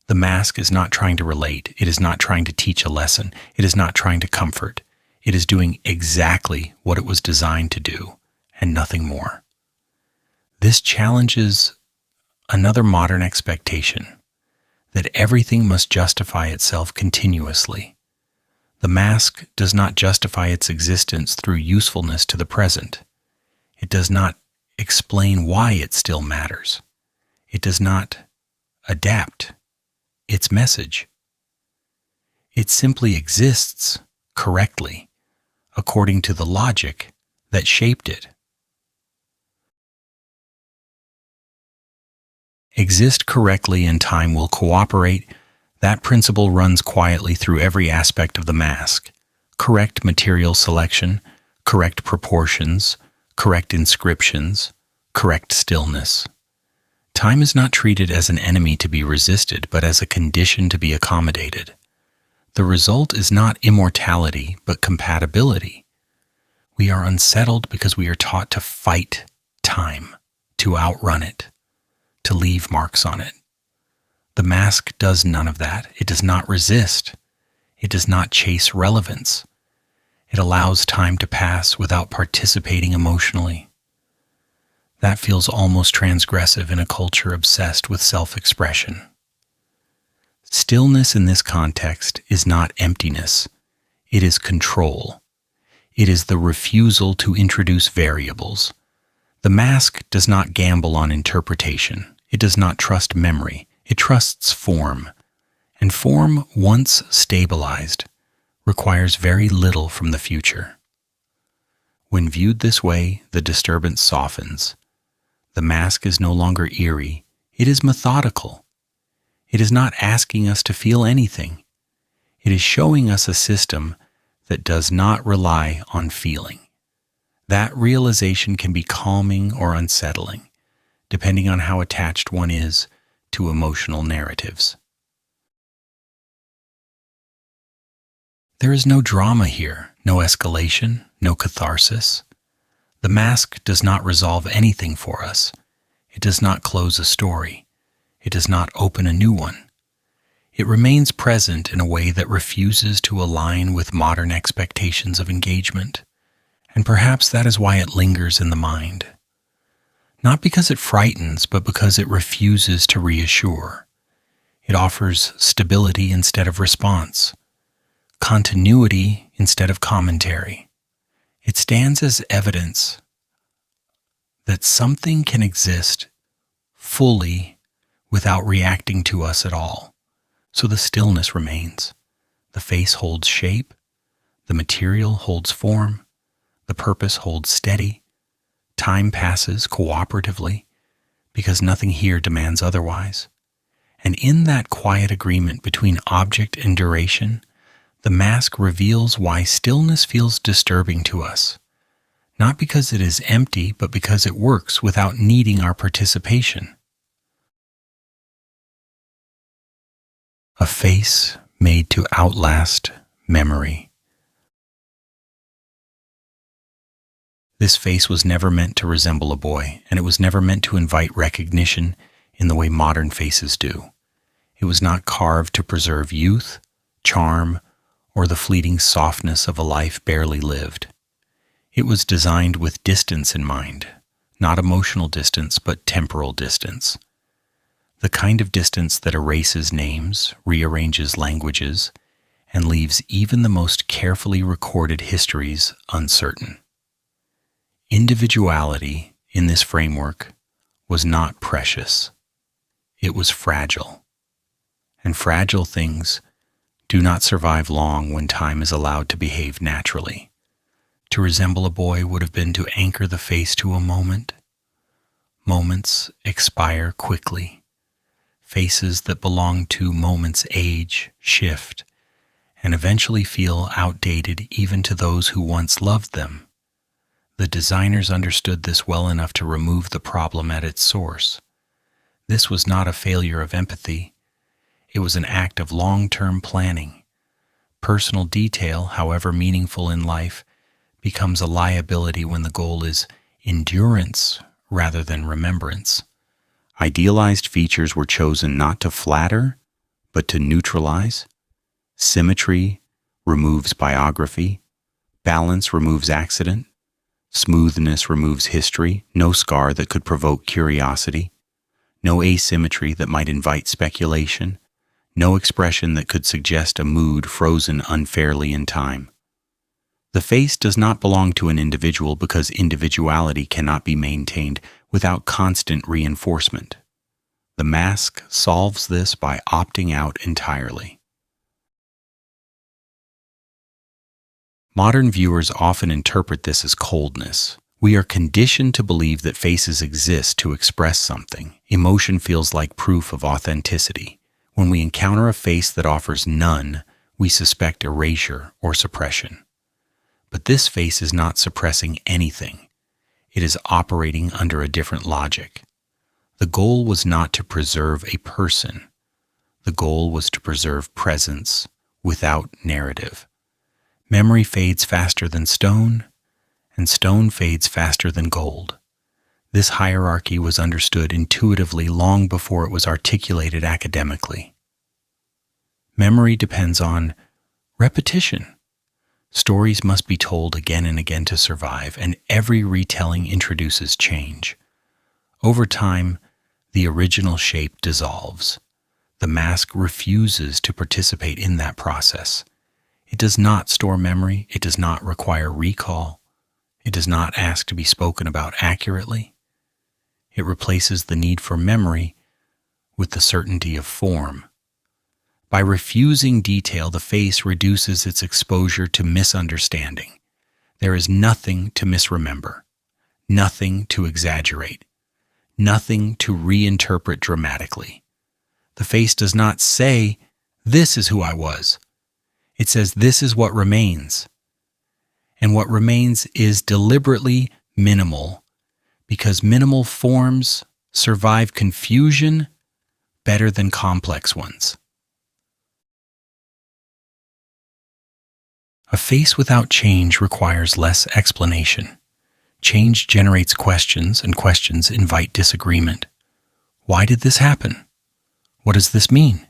The mask is not trying to relate. It is not trying to teach a lesson. It is not trying to comfort. It is doing exactly what it was designed to do, and nothing more. This challenges another modern expectation, that everything must justify itself continuously. The mask does not justify its existence through usefulness to the present. It does not explain why it still matters. It does not adapt its message. It simply exists correctly, according to the logic that shaped it. Exist correctly and time will cooperate. That principle runs quietly through every aspect of the mask. Correct material selection, correct proportions, correct inscriptions, correct stillness. Time is not treated as an enemy to be resisted, but as a condition to be accommodated. The result is not immortality, but compatibility. We are unsettled because we are taught to fight time, to outrun it, to leave marks on it. The mask does none of that. It does not resist. It does not chase relevance. It allows time to pass without participating emotionally. That feels almost transgressive in a culture obsessed with self-expression. Stillness in this context is not emptiness. It is control. It is the refusal to introduce variables. The mask does not gamble on interpretation. It does not trust memory. It trusts form. And form, once stabilized, requires very little from the future. When viewed this way, the disturbance softens. The mask is no longer eerie. It is methodical. It is not asking us to feel anything. It is showing us a system that does not rely on feeling. That realization can be calming or unsettling, depending on how attached one is to emotional narratives. There is no drama here, no escalation, no catharsis. The mask does not resolve anything for us. It does not close a story. It does not open a new one. It remains present in a way that refuses to align with modern expectations of engagement. And perhaps that is why it lingers in the mind. Not because it frightens, but because it refuses to reassure. It offers stability instead of response, continuity instead of commentary. It stands as evidence that something can exist fully without reacting to us at all. So the stillness remains. The face holds shape. The material holds form. The purpose holds steady. Time passes cooperatively because nothing here demands otherwise. And in that quiet agreement between object and duration, the mask reveals why stillness feels disturbing to us. Not because it is empty, but because it works without needing our participation. A face made to outlast memory. This face was never meant to resemble a boy, and it was never meant to invite recognition in the way modern faces do. It was not carved to preserve youth, charm, or the fleeting softness of a life barely lived. It was designed with distance in mind, not emotional distance, but temporal distance. The kind of distance that erases names, rearranges languages, and leaves even the most carefully recorded histories uncertain. Individuality in this framework was not precious. It was fragile. And fragile things do not survive long when time is allowed to behave naturally. To resemble a boy would have been to anchor the face to a moment. Moments expire quickly. Faces that belong to moments age, shift, and eventually feel outdated even to those who once loved them. The designers understood this well enough to remove the problem at its source. This was not a failure of empathy. It was an act of long-term planning. Personal detail, however meaningful in life, becomes a liability when the goal is endurance rather than remembrance. Idealized features were chosen not to flatter, but to neutralize. Symmetry removes biography. Balance removes accident. Smoothness removes history, no scar that could provoke curiosity. No asymmetry that might invite speculation. No expression that could suggest a mood frozen unfairly in time. The face does not belong to an individual because individuality cannot be maintained without constant reinforcement. The mask solves this by opting out entirely. Modern viewers often interpret this as coldness. We are conditioned to believe that faces exist to express something. Emotion feels like proof of authenticity. When we encounter a face that offers none, we suspect erasure or suppression. But this face is not suppressing anything. It is operating under a different logic. The goal was not to preserve a person. The goal was to preserve presence without narrative. Memory fades faster than stone, and stone fades faster than gold. This hierarchy was understood intuitively long before it was articulated academically. Memory depends on repetition. Stories must be told again and again to survive, and every retelling introduces change. Over time, the original shape dissolves. The mask refuses to participate in that process. It does not store memory. It does not require recall. It does not ask to be spoken about accurately. It replaces the need for memory with the certainty of form. By refusing detail, the face reduces its exposure to misunderstanding. There is nothing to misremember, nothing to exaggerate, nothing to reinterpret dramatically. The face does not say, "This is who I was." It says, "This is what remains." And what remains is deliberately minimal, because minimal forms survive confusion better than complex ones. A face without change requires less explanation. Change generates questions, and questions invite disagreement. Why did this happen? What does this mean?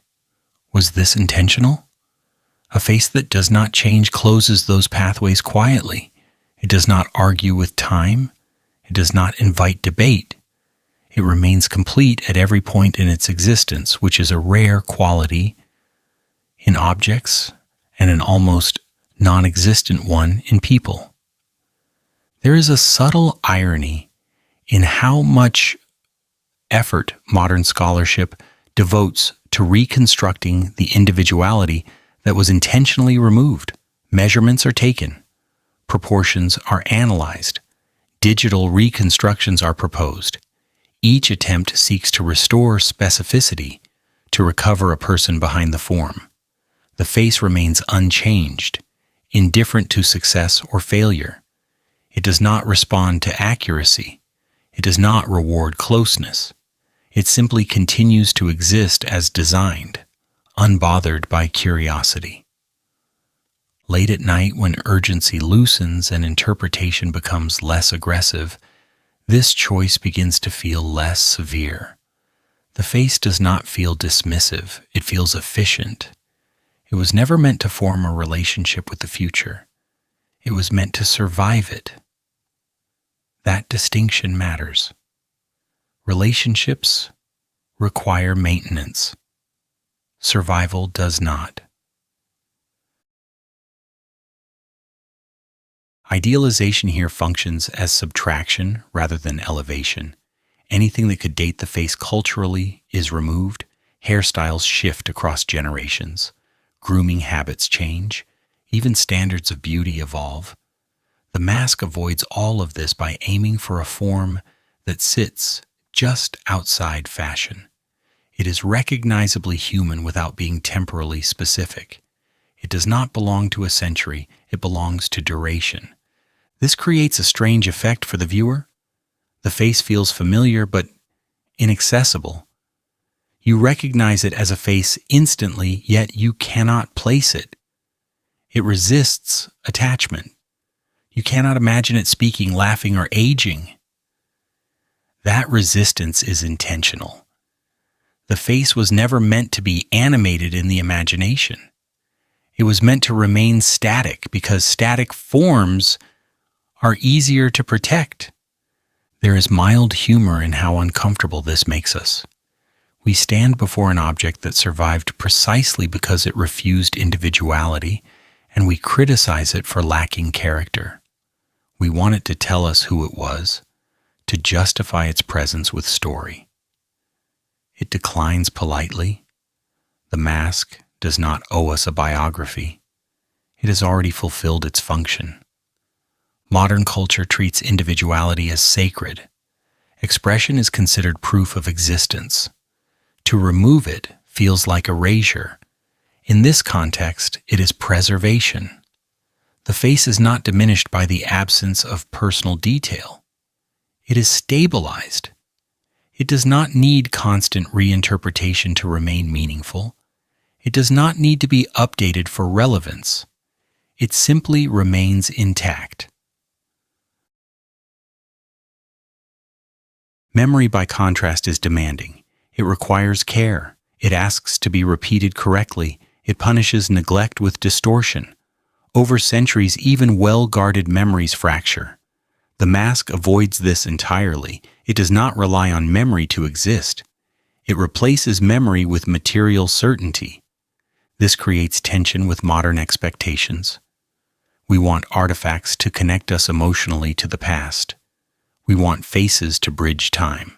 Was this intentional? A face that does not change closes those pathways quietly. It does not argue with time. It does not invite debate. It remains complete at every point in its existence, which is a rare quality in objects and an almost non-existent one in people. There is a subtle irony in how much effort modern scholarship devotes to reconstructing the individuality that was intentionally removed. Measurements are taken. Proportions are analyzed. Digital reconstructions are proposed. Each attempt seeks to restore specificity, to recover a person behind the form. The face remains unchanged, indifferent to success or failure. It does not respond to accuracy. It does not reward closeness. It simply continues to exist as designed, unbothered by curiosity. Late at night, when urgency loosens and interpretation becomes less aggressive, this choice begins to feel less severe. The face does not feel dismissive, it feels efficient. It was never meant to form a relationship with the future. It was meant to survive it. That distinction matters. Relationships require maintenance. Survival does not. Idealization here functions as subtraction rather than elevation. Anything that could date the face culturally is removed. Hairstyles shift across generations. Grooming habits change. Even standards of beauty evolve. The mask avoids all of this by aiming for a form that sits just outside fashion. It is recognizably human without being temporally specific. It does not belong to a century, it belongs to duration. This creates a strange effect for the viewer. The face feels familiar but inaccessible. You recognize it as a face instantly, yet you cannot place it. It resists attachment. You cannot imagine it speaking, laughing, or aging. That resistance is intentional. The face was never meant to be animated in the imagination. It was meant to remain static because static forms are easier to protect. There is mild humor in how uncomfortable this makes us. We stand before an object that survived precisely because it refused individuality, and we criticize it for lacking character. We want it to tell us who it was, to justify its presence with story. It declines politely. The mask does not owe us a biography. It has already fulfilled its function. Modern culture treats individuality as sacred. Expression is considered proof of existence. To remove it feels like erasure. In this context, it is preservation. The face is not diminished by the absence of personal detail. It is stabilized. It does not need constant reinterpretation to remain meaningful. It does not need to be updated for relevance. It simply remains intact. Memory, by contrast, is demanding. It requires care. It asks to be repeated correctly. It punishes neglect with distortion. Over centuries, even well-guarded memories fracture. The mask avoids this entirely. It does not rely on memory to exist. It replaces memory with material certainty. This creates tension with modern expectations. We want artifacts to connect us emotionally to the past. We want faces to bridge time.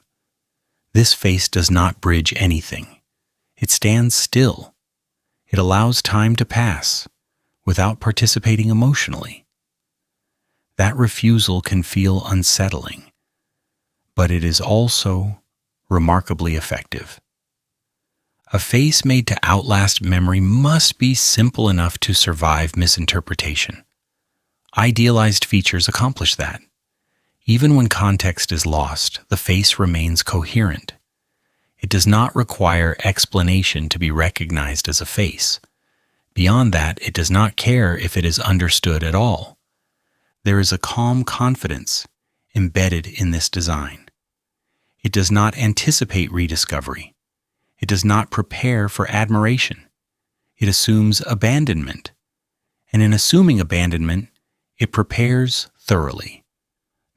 This face does not bridge anything. It stands still. It allows time to pass without participating emotionally. That refusal can feel unsettling, but it is also remarkably effective. A face made to outlast memory must be simple enough to survive misinterpretation. Idealized features accomplish that. Even when context is lost, the face remains coherent. It does not require explanation to be recognized as a face. Beyond that, it does not care if it is understood at all. There is a calm confidence embedded in this design. It does not anticipate rediscovery. It does not prepare for admiration. It assumes abandonment. And in assuming abandonment, it prepares thoroughly.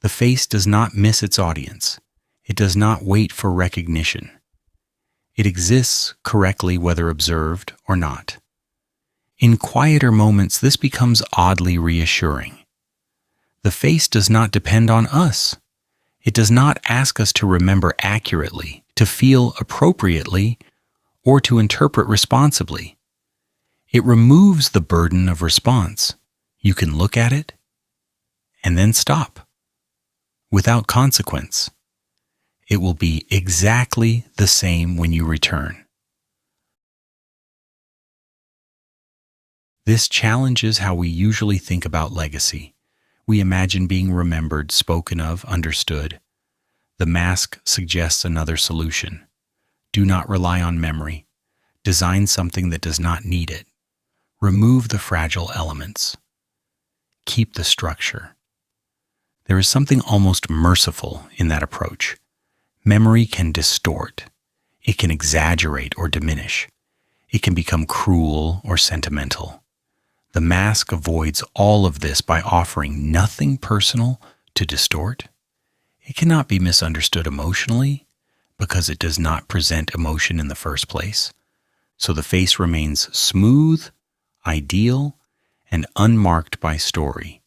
The face does not miss its audience. It does not wait for recognition. It exists correctly whether observed or not. In quieter moments, this becomes oddly reassuring. The face does not depend on us. It does not ask us to remember accurately, to feel appropriately, or to interpret responsibly. It removes the burden of response. You can look at it and then stop, without consequence. It will be exactly the same when you return. This challenges how we usually think about legacy. We imagine being remembered, spoken of, understood. The mask suggests another solution. Do not rely on memory. Design something that does not need it. Remove the fragile elements. Keep the structure. There is something almost merciful in that approach. Memory can distort. It can exaggerate or diminish. It can become cruel or sentimental. The mask avoids all of this by offering nothing personal to distort. It cannot be misunderstood emotionally because it does not present emotion in the first place. So the face remains smooth, ideal, and unmarked by story.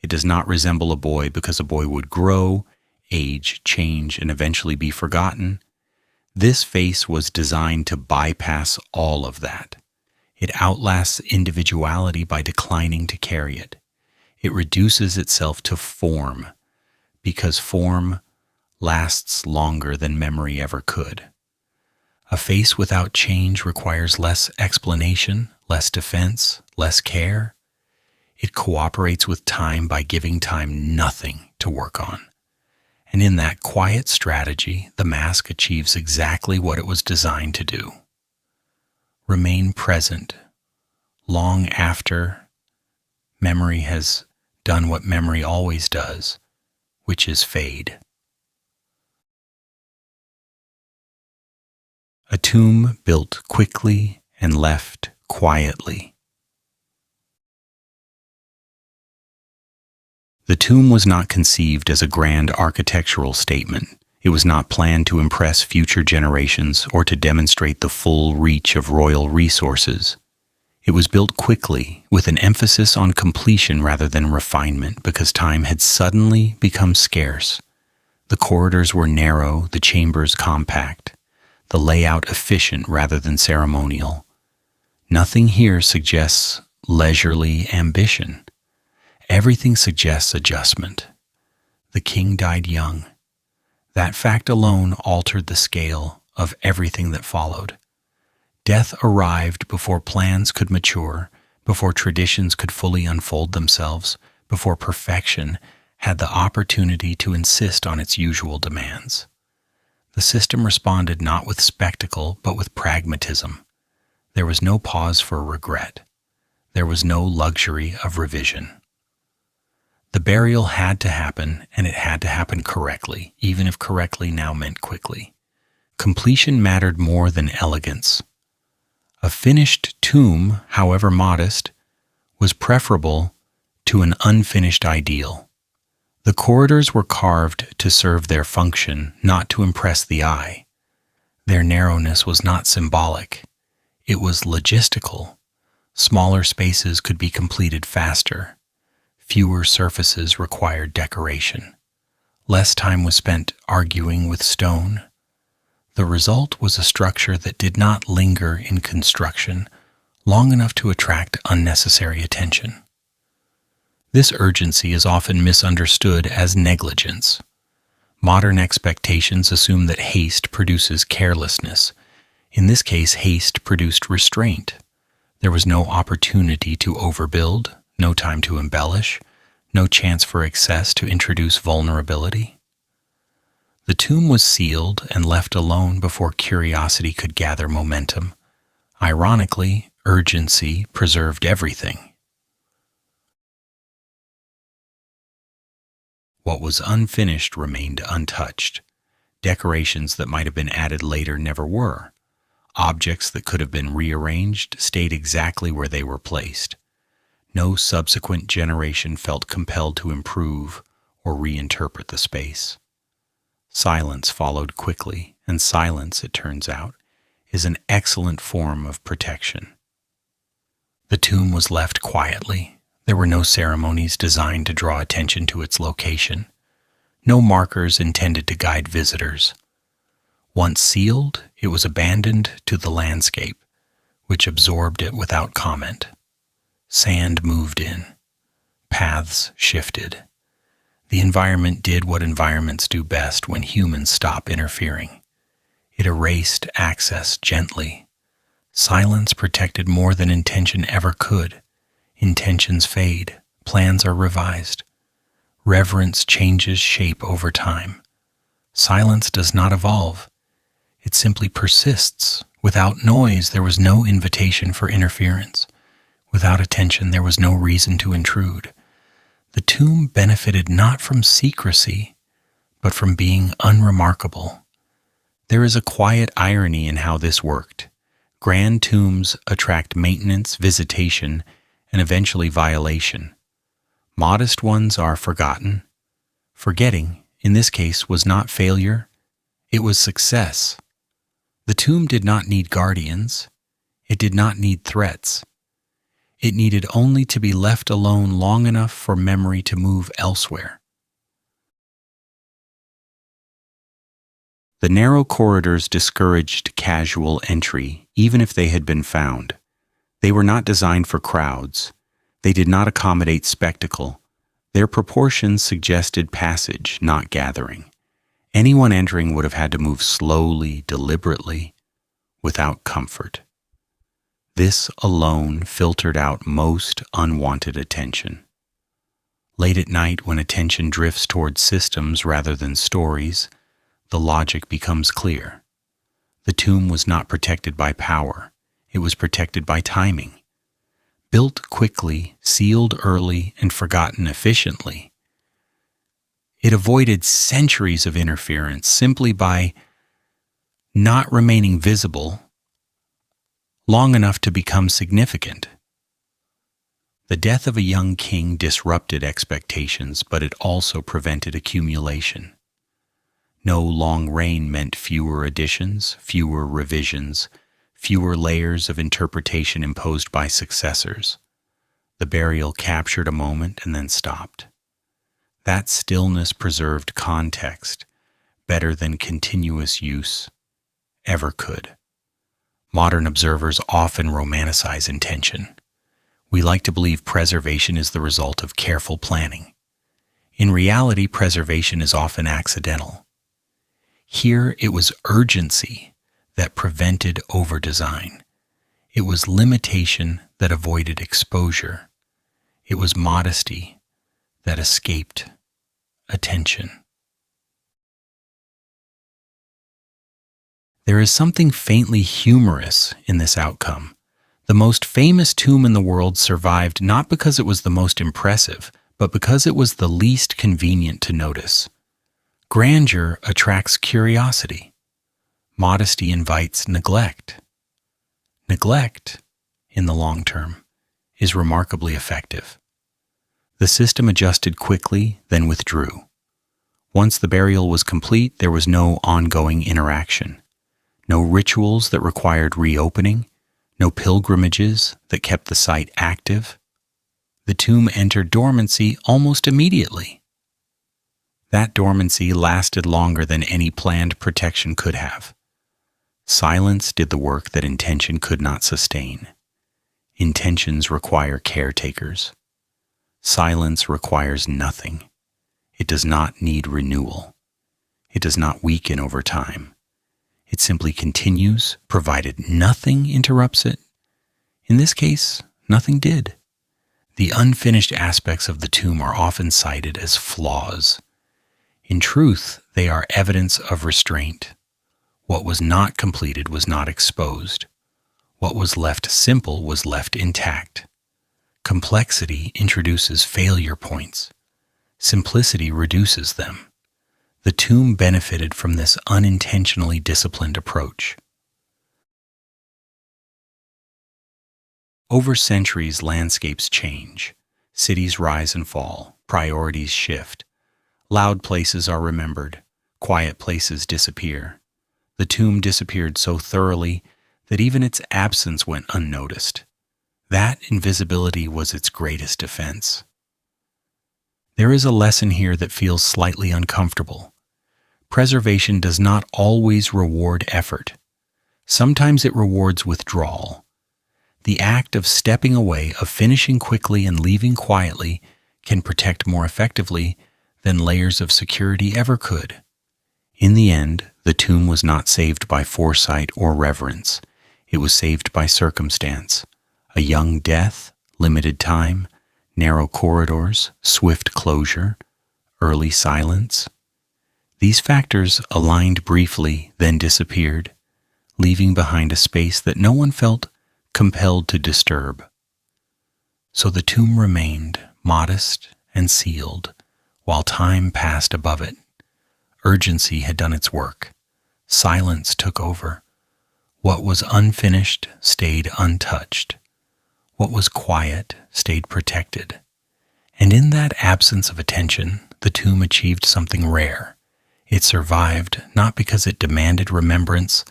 It does not resemble a boy because a boy would grow, age, change, and eventually be forgotten. This face was designed to bypass all of that. It outlasts individuality by declining to carry it. It reduces itself to form, because form lasts longer than memory ever could. A face without change requires less explanation, less defense, less care. It cooperates with time by giving time nothing to work on. And in that quiet strategy, the mask achieves exactly what it was designed to do. Remain present long after memory has done what memory always does, which is fade. A tomb built quickly and left quietly. The tomb was not conceived as a grand architectural statement. It was not planned to impress future generations or to demonstrate the full reach of royal resources. It was built quickly, with an emphasis on completion rather than refinement, because time had suddenly become scarce. The corridors were narrow, the chambers compact, the layout efficient rather than ceremonial. Nothing here suggests leisurely ambition. Everything suggests adjustment. The king died young. That fact alone altered the scale of everything that followed. Death arrived before plans could mature, before traditions could fully unfold themselves, before perfection had the opportunity to insist on its usual demands. The system responded not with spectacle, but with pragmatism. There was no pause for regret. There was no luxury of revision. The burial had to happen, and it had to happen correctly, even if correctly now meant quickly. Completion mattered more than elegance. A finished tomb, however modest, was preferable to an unfinished ideal. The corridors were carved to serve their function, not to impress the eye. Their narrowness was not symbolic. It was logistical. Smaller spaces could be completed faster. Fewer surfaces required decoration. Less time was spent arguing with stone. The result was a structure that did not linger in construction long enough to attract unnecessary attention. This urgency is often misunderstood as negligence. Modern expectations assume that haste produces carelessness. In this case, haste produced restraint. There was no opportunity to overbuild, no time to embellish, no chance for excess to introduce vulnerability. The tomb was sealed and left alone before curiosity could gather momentum. Ironically, urgency preserved everything. What was unfinished remained untouched. Decorations that might have been added later never were. Objects that could have been rearranged stayed exactly where they were placed. No subsequent generation felt compelled to improve or reinterpret the space. Silence followed quickly, and silence, it turns out, is an excellent form of protection. The tomb was left quietly. There were no ceremonies designed to draw attention to its location, no markers intended to guide visitors. Once sealed, it was abandoned to the landscape, which absorbed it without comment. Sand moved in. Paths shifted. The environment did what environments do best when humans stop interfering. It erased access gently. Silence protected more than intention ever could. Intentions fade. Plans are revised. Reverence changes shape over time. Silence does not evolve. It simply persists. Without noise, there was no invitation for interference. Without attention, there was no reason to intrude. The tomb benefited not from secrecy, but from being unremarkable. There is a quiet irony in how this worked. Grand tombs attract maintenance, visitation, and eventually violation. Modest ones are forgotten. Forgetting, in this case, was not failure, it was success. The tomb did not need guardians. It did not need threats. It needed only to be left alone long enough for memory to move elsewhere. The narrow corridors discouraged casual entry, even if they had been found. They were not designed for crowds. They did not accommodate spectacle. Their proportions suggested passage, not gathering. Anyone entering would have had to move slowly, deliberately, without comfort. This alone filtered out most unwanted attention. Late at night, when attention drifts towards systems rather than stories, the logic becomes clear. The tomb was not protected by power. It was protected by timing. Built quickly, sealed early, and forgotten efficiently, it avoided centuries of interference simply by not remaining visible long enough to become significant. The death of a young king disrupted expectations, but it also prevented accumulation. No long reign meant fewer additions, fewer revisions, fewer layers of interpretation imposed by successors. The burial captured a moment and then stopped. That stillness preserved context better than continuous use ever could. Modern observers often romanticize intention. We like to believe preservation is the result of careful planning. In reality, preservation is often accidental. Here, it was urgency that prevented over-design. It was limitation that avoided exposure. It was modesty that escaped attention. There is something faintly humorous in this outcome. The most famous tomb in the world survived not because it was the most impressive, but because it was the least convenient to notice. Grandeur attracts curiosity. Modesty invites neglect. Neglect, in the long term, is remarkably effective. The system adjusted quickly, then withdrew. Once the burial was complete, there was no ongoing interaction. No rituals that required reopening, no pilgrimages that kept the site active. The tomb entered dormancy almost immediately. That dormancy lasted longer than any planned protection could have. Silence did the work that intention could not sustain. Intentions require caretakers. Silence requires nothing. It does not need renewal. It does not weaken over time. It simply continues, provided nothing interrupts it. In this case, nothing did. The unfinished aspects of the tomb are often cited as flaws. In truth, they are evidence of restraint. What was not completed was not exposed. What was left simple was left intact. Complexity introduces failure points. Simplicity reduces them. The tomb benefited from this unintentionally disciplined approach. Over centuries, landscapes change. Cities rise and fall. Priorities shift. Loud places are remembered. Quiet places disappear. The tomb disappeared so thoroughly that even its absence went unnoticed. That invisibility was its greatest defense. There is a lesson here that feels slightly uncomfortable. Preservation does not always reward effort. Sometimes it rewards withdrawal. The act of stepping away, of finishing quickly and leaving quietly, can protect more effectively than layers of security ever could. In the end, the tomb was not saved by foresight or reverence. It was saved by circumstance. A young death, limited time, narrow corridors, swift closure, early silence. These factors aligned briefly, then disappeared, leaving behind a space that no one felt compelled to disturb. So the tomb remained modest and sealed, while time passed above it. Urgency had done its work. Silence took over. What was unfinished stayed untouched. What was quiet stayed protected. And in that absence of attention, the tomb achieved something rare. It survived not because it demanded remembrance,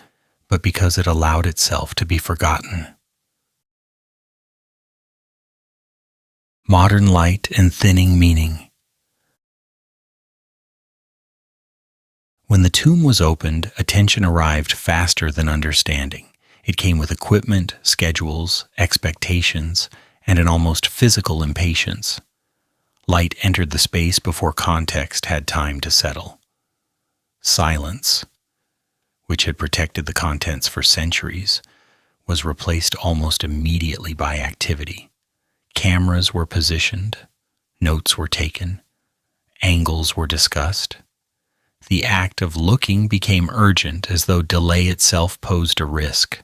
but because it allowed itself to be forgotten. Modern light and thinning meaning. When the tomb was opened, attention arrived faster than understanding. It came with equipment, schedules, expectations, and an almost physical impatience. Light entered the space before context had time to settle. Silence, which had protected the contents for centuries, was replaced almost immediately by activity. Cameras were positioned, notes were taken, angles were discussed. The act of looking became urgent, as though delay itself posed a risk.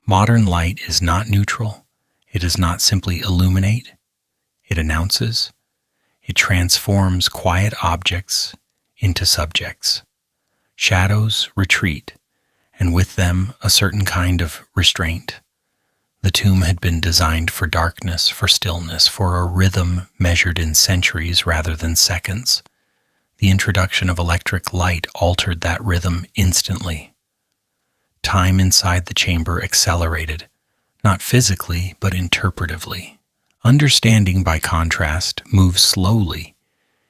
Modern light is not neutral. It does not simply illuminate. It announces. It transforms quiet objects into subjects. Shadows retreat, and with them a certain kind of restraint. The tomb had been designed for darkness, for stillness, for a rhythm measured in centuries rather than seconds. The introduction of electric light altered that rhythm instantly. Time inside the chamber accelerated, not physically, but interpretively. Understanding, by contrast, moves slowly.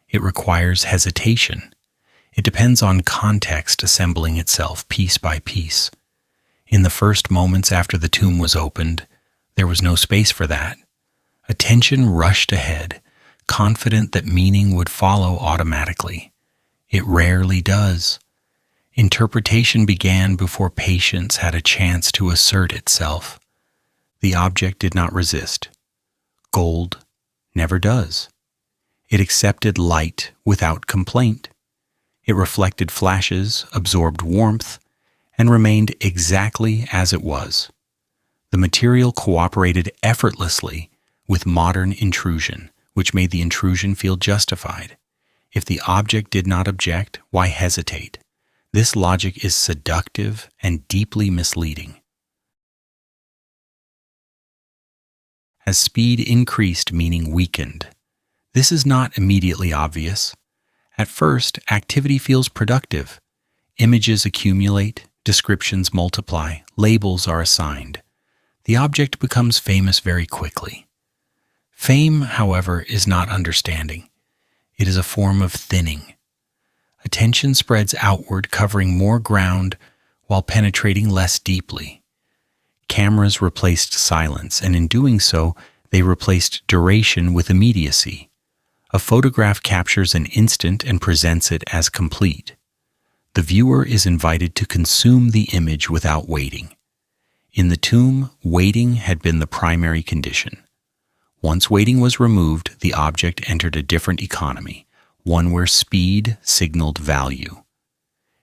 It requires hesitation. It depends on context assembling itself piece by piece. In the first moments after the tomb was opened, there was no space for that. Attention rushed ahead, confident that meaning would follow automatically. It rarely does. Interpretation began before patience had a chance to assert itself. The object did not resist. Gold never does. It accepted light without complaint. It reflected flashes, absorbed warmth, and remained exactly as it was. The material cooperated effortlessly with modern intrusion, which made the intrusion feel justified. If the object did not object, why hesitate? This logic is seductive and deeply misleading. As speed increased, meaning weakened. This is not immediately obvious. At first, activity feels productive. Images accumulate, descriptions multiply, labels are assigned. The object becomes famous very quickly. Fame, however, is not understanding. It is a form of thinning. Attention spreads outward, covering more ground while penetrating less deeply. Cameras replaced silence, and in doing so, they replaced duration with immediacy. A photograph captures an instant and presents it as complete. The viewer is invited to consume the image without waiting. In the tomb, waiting had been the primary condition. Once waiting was removed, the object entered a different economy, one where speed signaled value.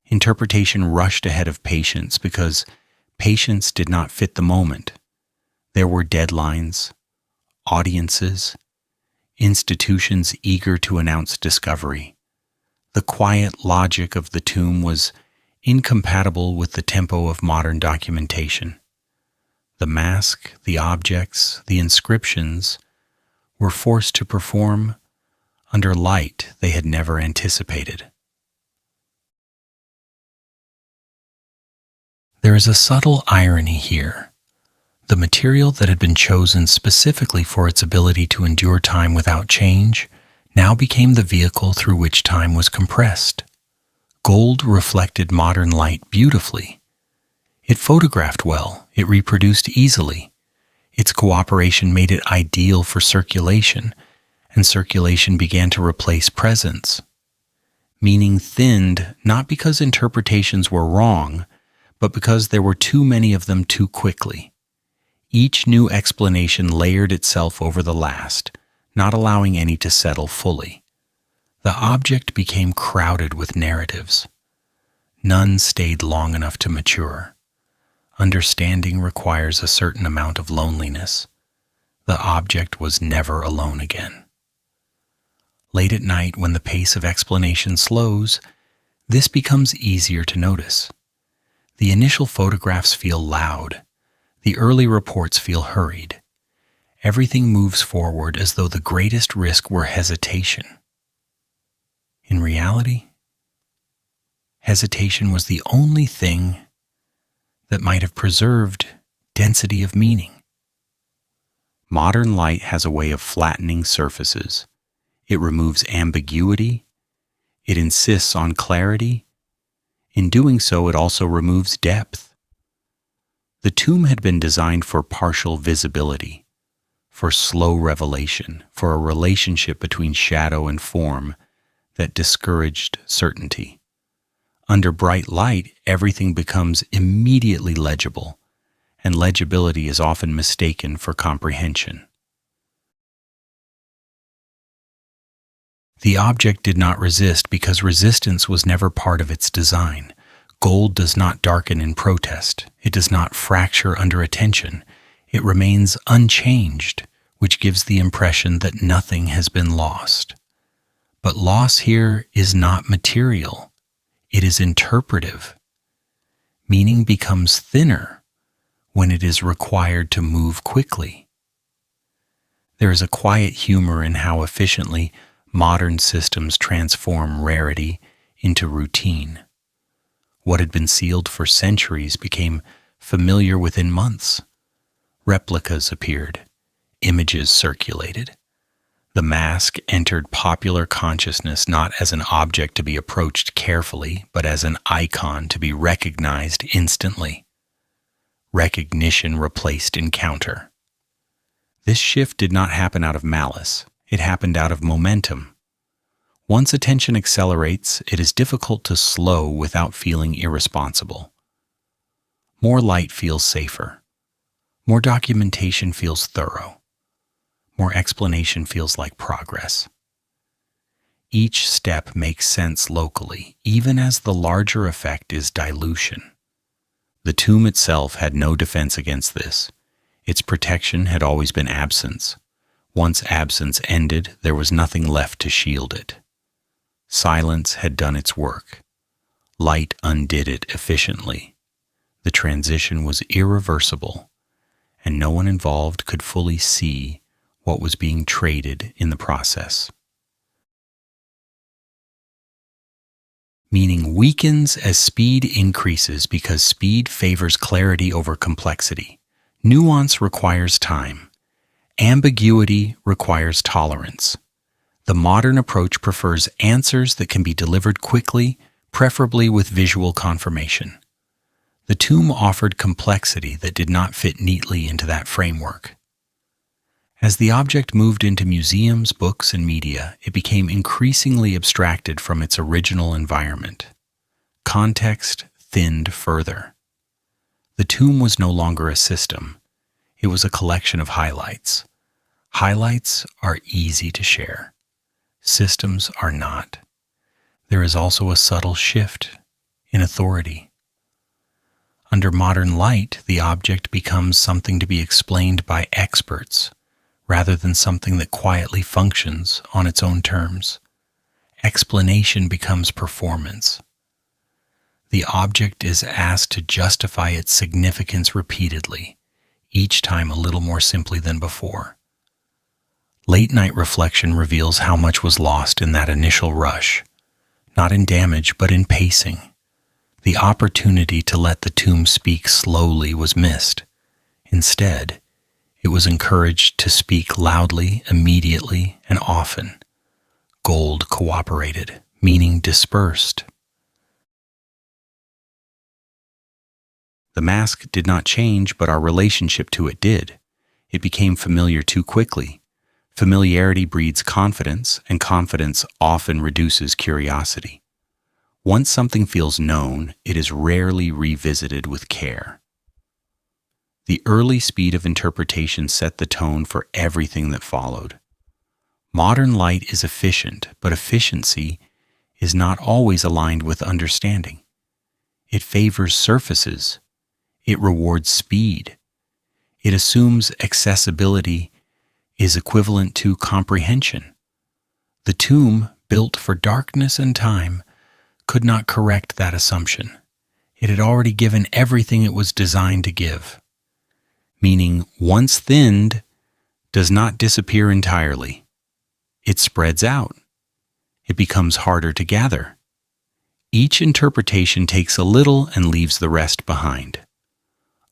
Interpretation rushed ahead of patience because patience did not fit the moment. There were deadlines, audiences, institutions eager to announce discovery. The quiet logic of the tomb was incompatible with the tempo of modern documentation. The mask, the objects, the inscriptions were forced to perform under light they had never anticipated. There is a subtle irony here. The material that had been chosen specifically for its ability to endure time without change now became the vehicle through which time was compressed. Gold reflected modern light beautifully. It photographed well, it reproduced easily. Its cooperation made it ideal for circulation, and circulation began to replace presence. Meaning thinned not because interpretations were wrong, but because there were too many of them too quickly. Each new explanation layered itself over the last, not allowing any to settle fully. The object became crowded with narratives. None stayed long enough to mature. Understanding requires a certain amount of loneliness. The object was never alone again. Late at night, when the pace of explanation slows, this becomes easier to notice. The initial photographs feel loud. The early reports feel hurried. Everything moves forward as though the greatest risk were hesitation. In reality, hesitation was the only thing that might have preserved density of meaning. Modern light has a way of flattening surfaces. It removes ambiguity. It insists on clarity. In doing so, it also removes depth. The tomb had been designed for partial visibility, for slow revelation, for a relationship between shadow and form that discouraged certainty. Under bright light, everything becomes immediately legible, and legibility is often mistaken for comprehension. The object did not resist because resistance was never part of its design. Gold does not darken in protest. It does not fracture under attention. It remains unchanged, which gives the impression that nothing has been lost. But loss here is not material. It is interpretive. Meaning becomes thinner when it is required to move quickly. There is a quiet humor in how efficiently modern systems transform rarity into routine. What had been sealed for centuries became familiar within months. Replicas appeared. Images circulated. The mask entered popular consciousness not as an object to be approached carefully, but as an icon to be recognized instantly. Recognition replaced encounter. This shift did not happen out of malice. It happened out of momentum. Once attention accelerates, it is difficult to slow without feeling irresponsible. More light feels safer. More documentation feels thorough. More explanation feels like progress. Each step makes sense locally, even as the larger effect is dilution. The tomb itself had no defense against this. Its protection had always been absence. Once absence ended, there was nothing left to shield it. Silence had done its work. Light undid it efficiently. The transition was irreversible, and no one involved could fully see what was being traded in the process. Meaning weakens as speed increases because speed favors clarity over complexity. Nuance requires time. Ambiguity requires tolerance. The modern approach prefers answers that can be delivered quickly, preferably with visual confirmation. The tomb offered complexity that did not fit neatly into that framework. As the object moved into museums, books, and media, it became increasingly abstracted from its original environment. Context thinned further. The tomb was no longer a system. It was a collection of highlights. Highlights are easy to share. Systems are not. There is also a subtle shift in authority. Under modern light, the object becomes something to be explained by experts, rather than something that quietly functions on its own terms. Explanation becomes performance. The object is asked to justify its significance repeatedly, each time a little more simply than before. Late-night reflection reveals how much was lost in that initial rush, not in damage but in pacing. The opportunity to let the tomb speak slowly was missed. Instead, it was encouraged to speak loudly, immediately, and often. Gold cooperated, meaning dispersed. The mask did not change, but our relationship to it did. It became familiar too quickly. Familiarity breeds confidence, and confidence often reduces curiosity. Once something feels known, it is rarely revisited with care. The early speed of interpretation set the tone for everything that followed. Modern light is efficient, but efficiency is not always aligned with understanding. It favors surfaces. It rewards speed. It assumes accessibility is equivalent to comprehension. The tomb, built for darkness and time, could not correct that assumption. It had already given everything it was designed to give. Meaning, once thinned, does not disappear entirely. It spreads out. It becomes harder to gather. Each interpretation takes a little and leaves the rest behind.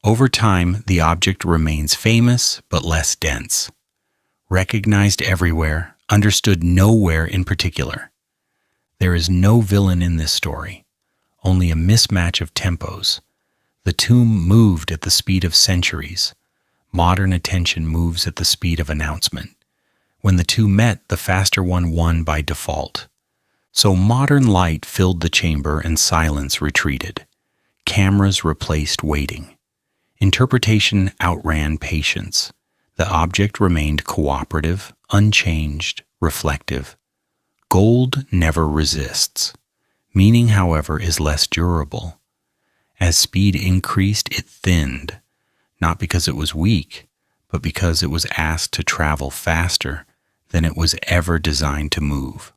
Over time, the object remains famous but less dense, recognized everywhere, understood nowhere in particular. There is no villain in this story, only a mismatch of tempos. The tomb moved at the speed of centuries. Modern attention moves at the speed of announcement. When the two met, the faster one won by default. So modern light filled the chamber and silence retreated. Cameras replaced waiting. Interpretation outran patience. The object remained cooperative, unchanged, reflective. Gold never resists. Meaning, however, is less durable. As speed increased, it thinned, not because it was weak, but because it was asked to travel faster than it was ever designed to move.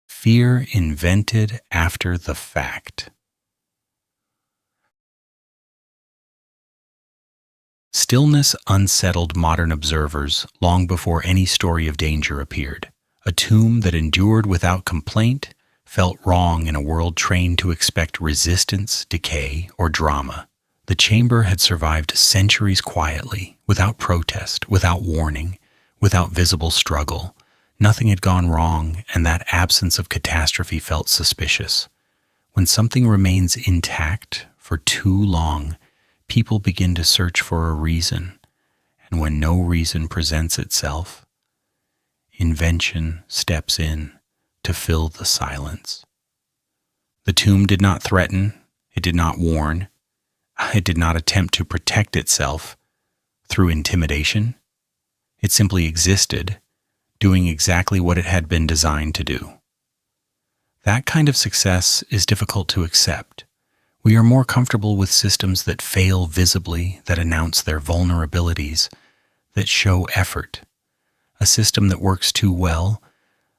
Fear invented after the fact. Stillness unsettled modern observers long before any story of danger appeared. A tomb that endured without complaint felt wrong in a world trained to expect resistance, decay, or drama. The chamber had survived centuries quietly, without protest, without warning, without visible struggle. Nothing had gone wrong, and that absence of catastrophe felt suspicious. When something remains intact for too long, people begin to search for a reason, and when no reason presents itself, invention steps in to fill the silence. The tomb did not threaten, it did not warn, it did not attempt to protect itself through intimidation. It simply existed, doing exactly what it had been designed to do. That kind of success is difficult to accept. We are more comfortable with systems that fail visibly, that announce their vulnerabilities, that show effort. A system that works too well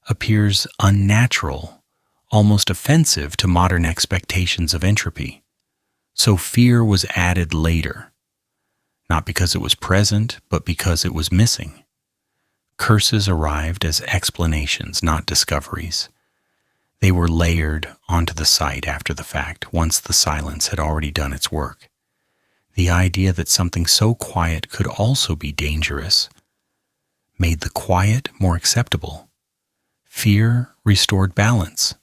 appears unnatural, almost offensive to modern expectations of entropy. So fear was added later, not because it was present, but because it was missing. Curses arrived as explanations, not discoveries. They were layered onto the site after the fact, once the silence had already done its work. The idea that something so quiet could also be dangerous made the quiet more acceptable. Fear restored balance.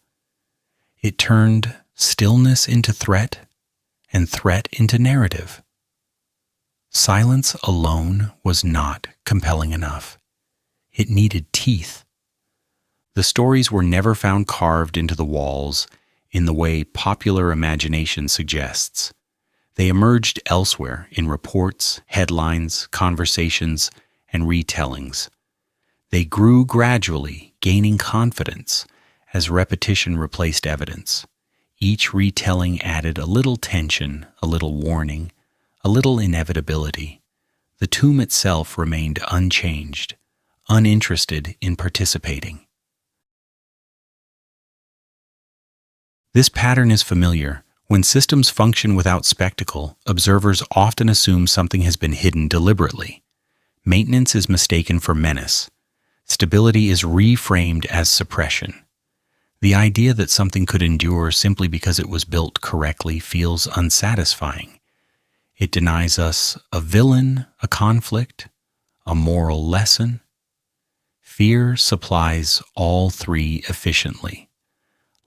It turned stillness into threat and threat into narrative. Silence alone was not compelling enough. It needed teeth. The stories were never found carved into the walls in the way popular imagination suggests. They emerged elsewhere in reports, headlines, conversations, and retellings. They grew gradually, gaining confidence as repetition replaced evidence. Each retelling added a little tension, a little warning, a little inevitability. The tomb itself remained unchanged, uninterested in participating. This pattern is familiar. When systems function without spectacle, observers often assume something has been hidden deliberately. Maintenance is mistaken for menace. Stability is reframed as suppression. The idea that something could endure simply because it was built correctly feels unsatisfying. It denies us a villain, a conflict, a moral lesson. Fear supplies all three efficiently.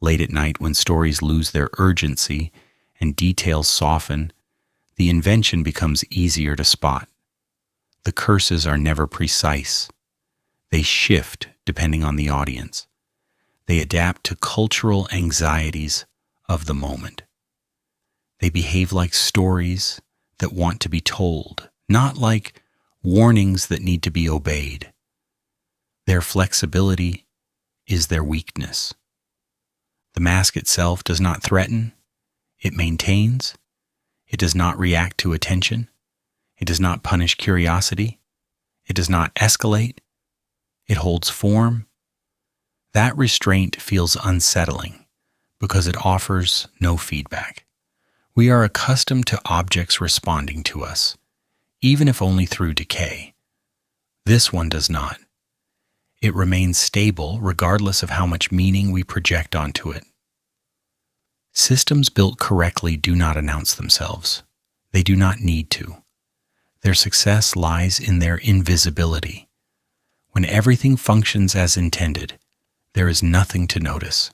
Late at night, when stories lose their urgency and details soften, the invention becomes easier to spot. The curses are never precise. They shift depending on the audience. They adapt to cultural anxieties of the moment. They behave like stories that want to be told, not like warnings that need to be obeyed. Their flexibility is their weakness. The mask itself does not threaten, it maintains. It does not react to attention. It does not punish curiosity. It does not escalate. It holds form. That restraint feels unsettling because it offers no feedback. We are accustomed to objects responding to us, even if only through decay. This one does not. It remains stable regardless of how much meaning we project onto it. Systems built correctly do not announce themselves. They do not need to. Their success lies in their invisibility. When everything functions as intended, there is nothing to notice.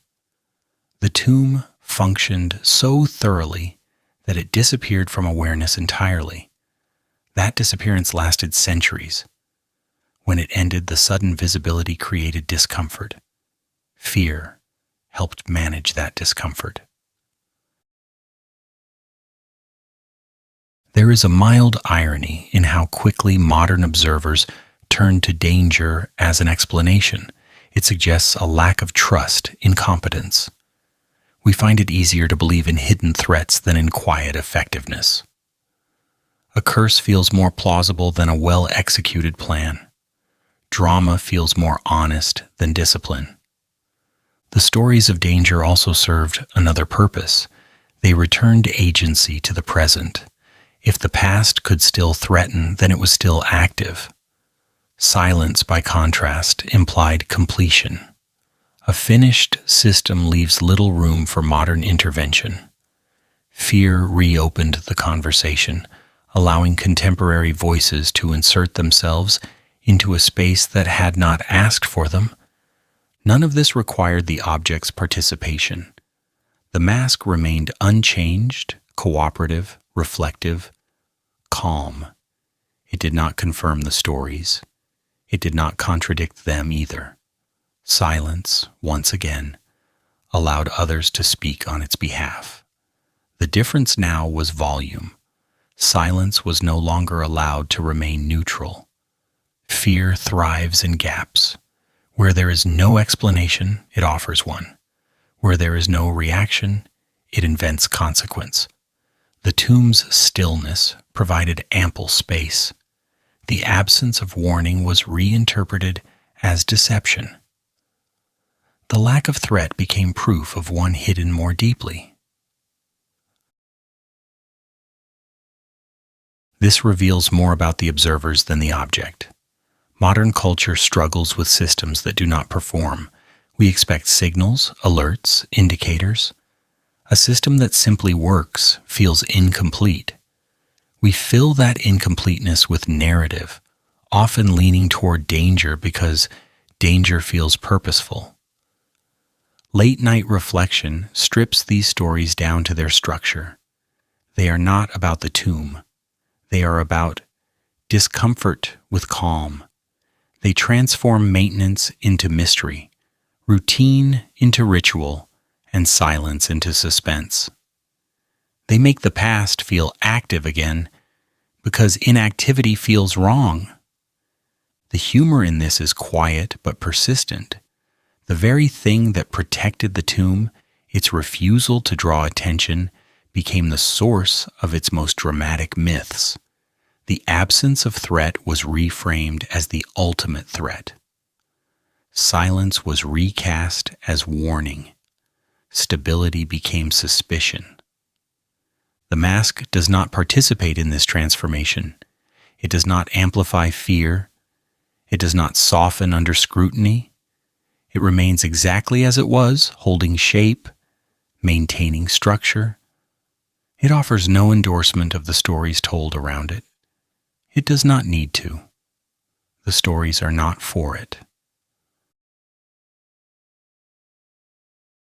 The tomb functioned so thoroughly that it disappeared from awareness entirely. That disappearance lasted centuries. When it ended, the sudden visibility created discomfort. Fear helped manage that discomfort. There is a mild irony in how quickly modern observers turn to danger as an explanation. It suggests a lack of trust, incompetence. We find it easier to believe in hidden threats than in quiet effectiveness. A curse feels more plausible than a well-executed plan. Drama feels more honest than discipline. The stories of danger also served another purpose. They returned agency to the present. If the past could still threaten, then it was still active. Silence, by contrast, implied completion. A finished system leaves little room for modern intervention. Fear reopened the conversation, allowing contemporary voices to insert themselves into a space that had not asked for them. None of this required the object's participation. The mask remained unchanged, cooperative, reflective, calm. It did not confirm the stories. It did not contradict them either. Silence, once again, allowed others to speak on its behalf. The difference now was volume. Silence was no longer allowed to remain neutral. Fear thrives in gaps. Where there is no explanation, it offers one. Where there is no reaction, it invents consequence. The tomb's stillness provided ample space. The absence of warning was reinterpreted as deception. The lack of threat became proof of one hidden more deeply. This reveals more about the observers than the object. Modern culture struggles with systems that do not perform. We expect signals, alerts, indicators. A system that simply works feels incomplete. We fill that incompleteness with narrative, often leaning toward danger because danger feels purposeful. Late-night reflection strips these stories down to their structure. They are not about the tomb. They are about discomfort with calm. They transform maintenance into mystery, routine into ritual, and silence into suspense. They make the past feel active again because inactivity feels wrong. The humor in this is quiet but persistent. The very thing that protected the tomb, its refusal to draw attention, became the source of its most dramatic myths. The absence of threat was reframed as the ultimate threat. Silence was recast as warning. Stability became suspicion. The mask does not participate in this transformation. It does not amplify fear. It does not soften under scrutiny. It remains exactly as it was, holding shape, maintaining structure. It offers no endorsement of the stories told around it. It does not need to. The stories are not for it.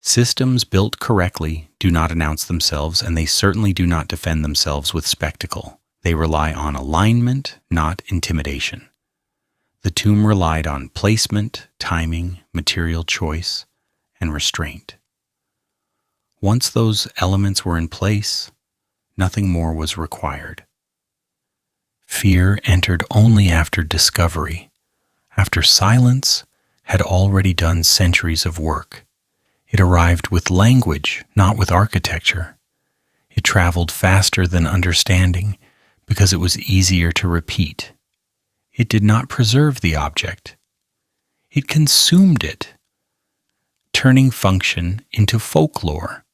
Systems built correctly do not announce themselves, and they certainly do not defend themselves with spectacle. They rely on alignment, not intimidation. The tomb relied on placement, timing, material choice, and restraint. Once those elements were in place, nothing more was required. Fear entered only after discovery, after silence had already done centuries of work. It arrived with language, not with architecture. It traveled faster than understanding because it was easier to repeat. It did not preserve the object. It consumed it, turning function into folklore.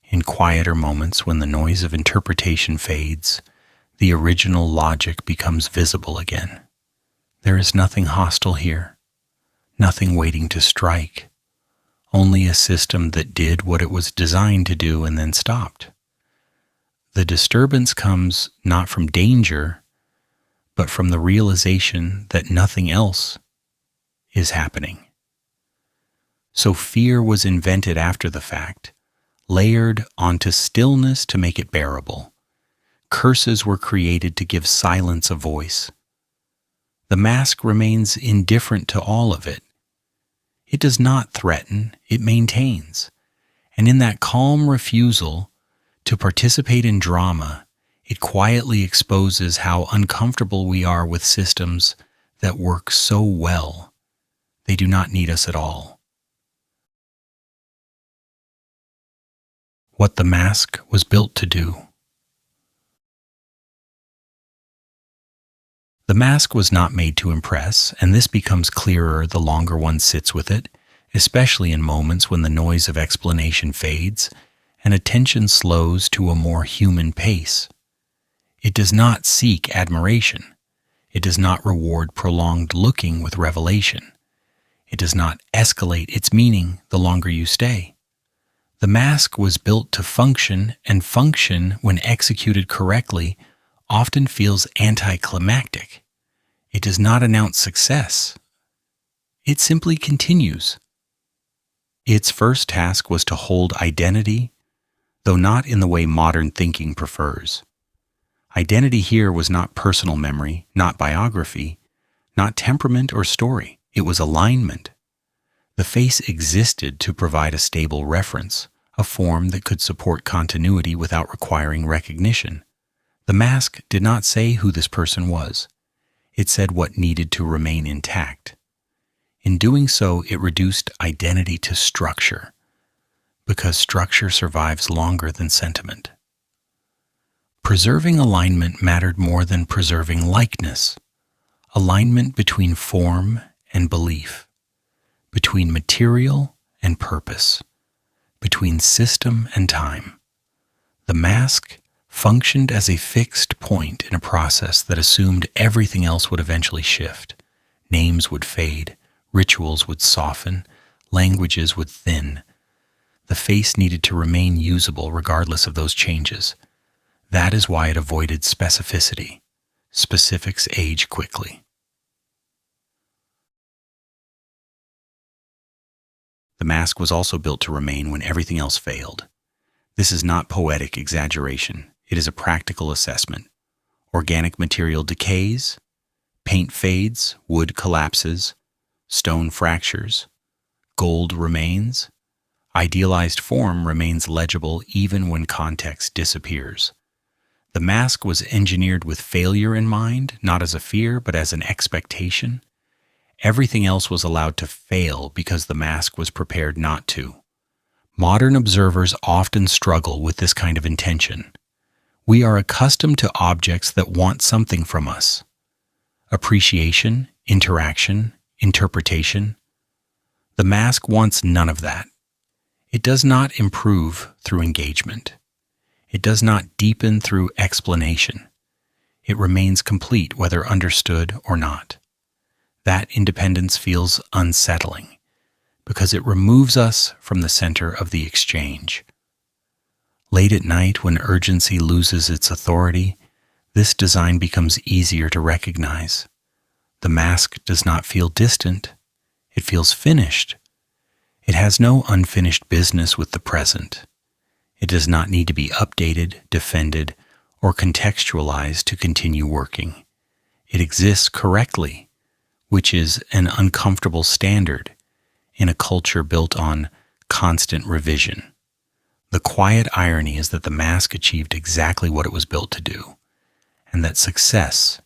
In quieter moments, when the noise of interpretation fades, the original logic becomes visible again. There is nothing hostile here, nothing waiting to strike, only a system that did what it was designed to do and then stopped. The disturbance comes not from danger, but from the realization that nothing else is happening. So fear was invented after the fact, layered onto stillness to make it bearable. Curses were created to give silence a voice. The mask remains indifferent to all of it. It does not threaten, it maintains. And in that calm refusal to participate in drama, it quietly exposes how uncomfortable we are with systems that work so well. They do not need us at all. What the mask was built to do. The mask was not made to impress, and this becomes clearer the longer one sits with it, especially in moments when the noise of explanation fades and attention slows to a more human pace. It does not seek admiration. It does not reward prolonged looking with revelation. It does not escalate its meaning the longer you stay. The mask was built to function, and function, when executed correctly, often feels anticlimactic. It does not announce success. It simply continues. Its first task was to hold identity, though not in the way modern thinking prefers. Identity here was not personal memory, not biography, not temperament or story. It was alignment. The face existed to provide a stable reference, a form that could support continuity without requiring recognition. The mask did not say who this person was. It said what needed to remain intact. In doing so, it reduced identity to structure, because structure survives longer than sentiment. Preserving alignment mattered more than preserving likeness. Alignment between form and belief, between material and purpose, between system and time. The mask functioned as a fixed point in a process that assumed everything else would eventually shift. Names would fade, rituals would soften, languages would thin. The face needed to remain usable regardless of those changes. That is why it avoided specificity. Specifics age quickly. The mask was also built to remain when everything else failed. This is not poetic exaggeration. It is a practical assessment. Organic material decays, paint fades, wood collapses, stone fractures, gold remains. Idealized form remains legible even when context disappears. The mask was engineered with failure in mind, not as a fear, but as an expectation. Everything else was allowed to fail because the mask was prepared not to. Modern observers often struggle with this kind of intention. We are accustomed to objects that want something from us. Appreciation, interaction, interpretation. The mask wants none of that. It does not improve through engagement. It does not deepen through explanation. It remains complete whether understood or not. That independence feels unsettling because it removes us from the center of the exchange. Late at night, when urgency loses its authority, this design becomes easier to recognize. The mask does not feel distant. It feels finished. It has no unfinished business with the present. It does not need to be updated, defended, or contextualized to continue working. It exists correctly, which is an uncomfortable standard in a culture built on constant revision. The quiet irony is that the mask achieved exactly what it was built to do, and that success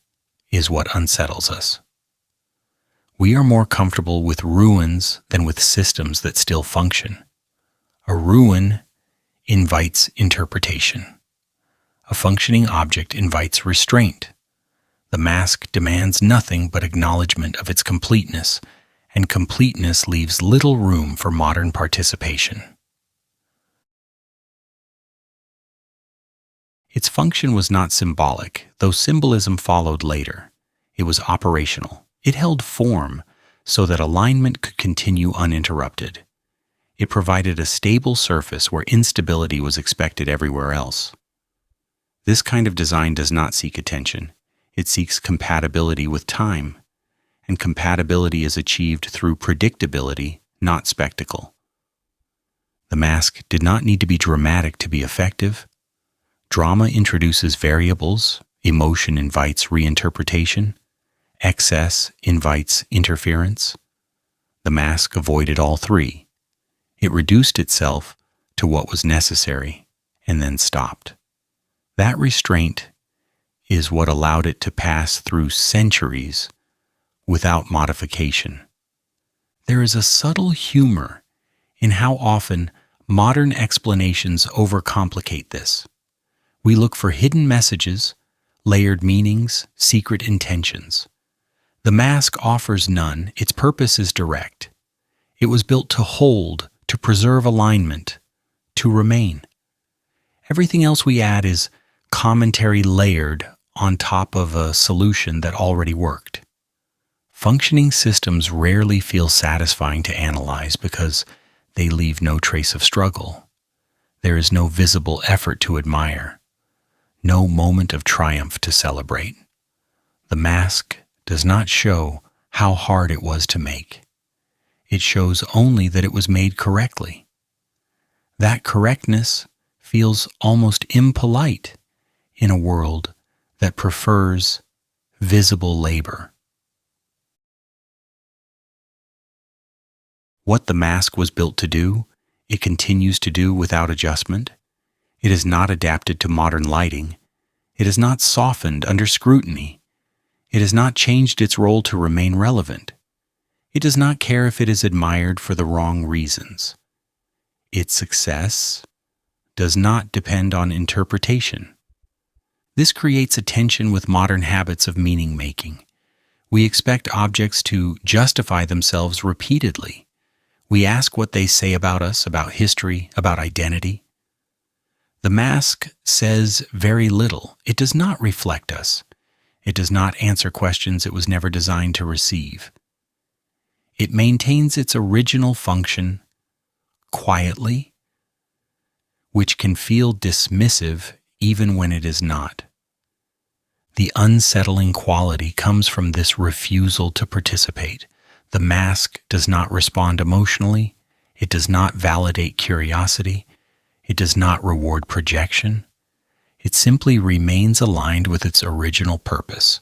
is what unsettles us. We are more comfortable with ruins than with systems that still function. A ruin invites interpretation. A functioning object invites restraint. The mask demands nothing but acknowledgement of its completeness, and completeness leaves little room for modern participation. Its function was not symbolic, though symbolism followed later. It was operational. It held form so that alignment could continue uninterrupted. It provided a stable surface where instability was expected everywhere else. This kind of design does not seek attention. It seeks compatibility with time, and compatibility is achieved through predictability, not spectacle. The mask did not need to be dramatic to be effective. Drama introduces variables, emotion invites reinterpretation, excess invites interference. The mask avoided all three. It reduced itself to what was necessary and then stopped. That restraint is what allowed it to pass through centuries without modification. There is a subtle humor in how often modern explanations overcomplicate this. We look for hidden messages, layered meanings, secret intentions. The mask offers none. Its purpose is direct. It was built to hold, to preserve alignment, to remain. Everything else we add is commentary layered on top of a solution that already worked. Functioning systems rarely feel satisfying to analyze because they leave no trace of struggle. There is no visible effort to admire, no moment of triumph to celebrate. The mask does not show how hard it was to make. It shows only that it was made correctly. That correctness feels almost impolite in a world that prefers visible labor. What the mask was built to do, it continues to do without adjustment. It is not adapted to modern lighting. It is not softened under scrutiny. It has not changed its role to remain relevant. It does not care if it is admired for the wrong reasons. Its success does not depend on interpretation. This creates a tension with modern habits of meaning-making. We expect objects to justify themselves repeatedly. We ask what they say about us, about history, about identity. The mask says very little. It does not reflect us. It does not answer questions it was never designed to receive. It maintains its original function quietly, which can feel dismissive even when it is not. The unsettling quality comes from this refusal to participate. The mask does not respond emotionally. It does not validate curiosity. It does not reward projection. It simply remains aligned with its original purpose.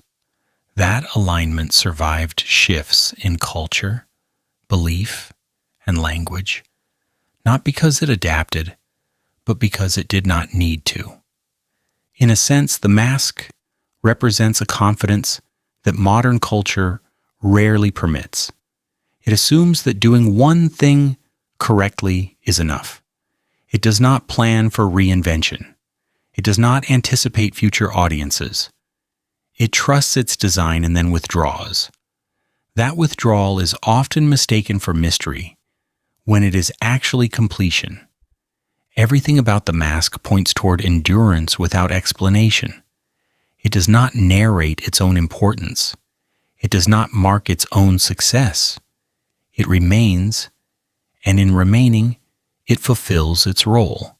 That alignment survived shifts in culture, belief, and language, not because it adapted, but because it did not need to. In a sense, the mask represents a confidence that modern culture rarely permits. It assumes that doing one thing correctly is enough. It does not plan for reinvention. It does not anticipate future audiences. It trusts its design and then withdraws. That withdrawal is often mistaken for mystery when it is actually completion. Everything about the mask points toward endurance without explanation. It does not narrate its own importance. It does not mark its own success. It remains, and in remaining, it fulfills its role.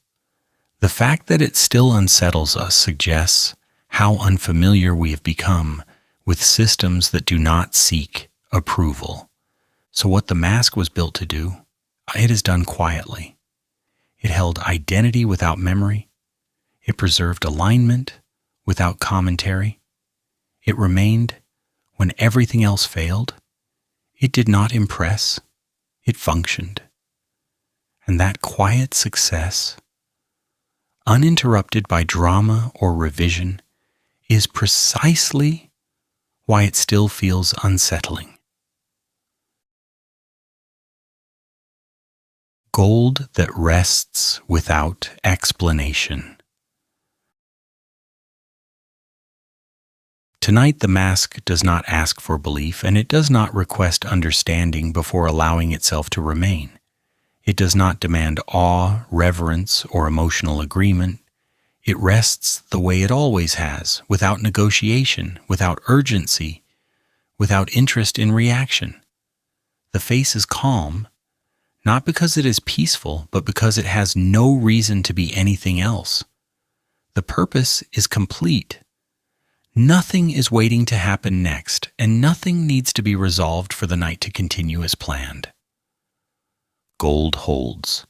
The fact that it still unsettles us suggests how unfamiliar we have become with systems that do not seek approval. So what the mask was built to do, it is done quietly. It held identity without memory. It preserved alignment without commentary. It remained when everything else failed. It did not impress. It functioned. And that quiet success, uninterrupted by drama or revision, is precisely why it still feels unsettling. Gold that rests without explanation. Tonight, the mask does not ask for belief, and it does not request understanding before allowing itself to remain. It does not demand awe, reverence, or emotional agreement. It rests the way it always has, without negotiation, without urgency, without interest in reaction. The face is calm, not because it is peaceful, but because it has no reason to be anything else. The purpose is complete. Nothing is waiting to happen next, and nothing needs to be resolved for the night to continue as planned. Gold holds.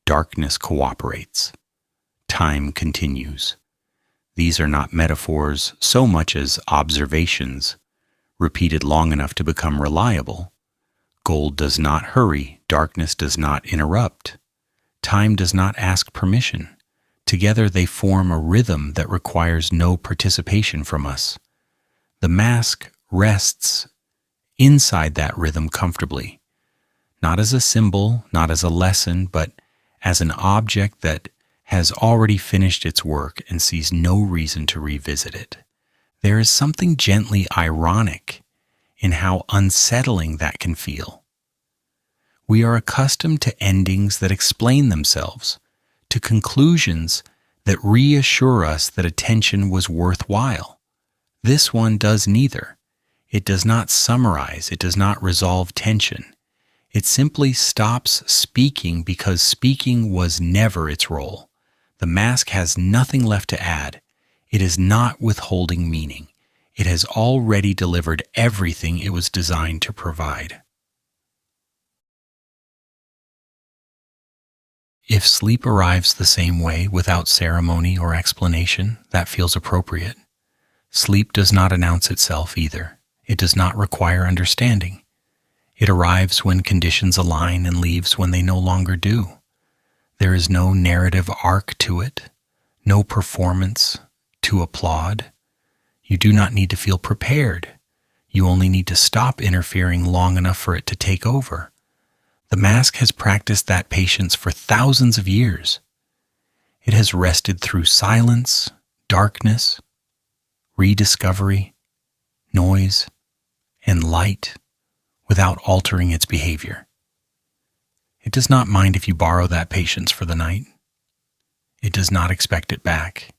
Darkness cooperates. Time continues. These are not metaphors so much as observations, repeated long enough to become reliable. Gold does not hurry, darkness does not interrupt. Time does not ask permission. Together they form a rhythm that requires no participation from us. The mask rests inside that rhythm comfortably, not as a symbol, not as a lesson, but as an object that has already finished its work and sees no reason to revisit it. There is something gently ironic in how unsettling that can feel. We are accustomed to endings that explain themselves, to conclusions that reassure us that attention was worthwhile. This one does neither. It does not summarize, it does not resolve tension. It simply stops speaking because speaking was never its role. The mask has nothing left to add. It is not withholding meaning. It has already delivered everything it was designed to provide. If sleep arrives the same way, without ceremony or explanation, that feels appropriate. Sleep does not announce itself either. It does not require understanding. It arrives when conditions align and leaves when they no longer do. There is no narrative arc to it, no performance to applaud. You do not need to feel prepared. You only need to stop interfering long enough for it to take over. The mask has practiced that patience for thousands of years. It has rested through silence, darkness, rediscovery, noise, and light without altering its behavior. It does not mind if you borrow that patience for the night. It does not expect it back.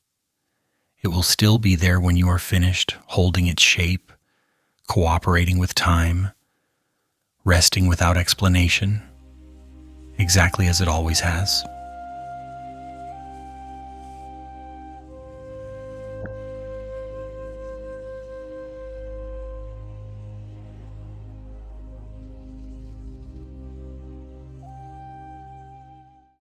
It will still be there when you are finished, holding its shape, cooperating with time, resting without explanation, exactly as it always has.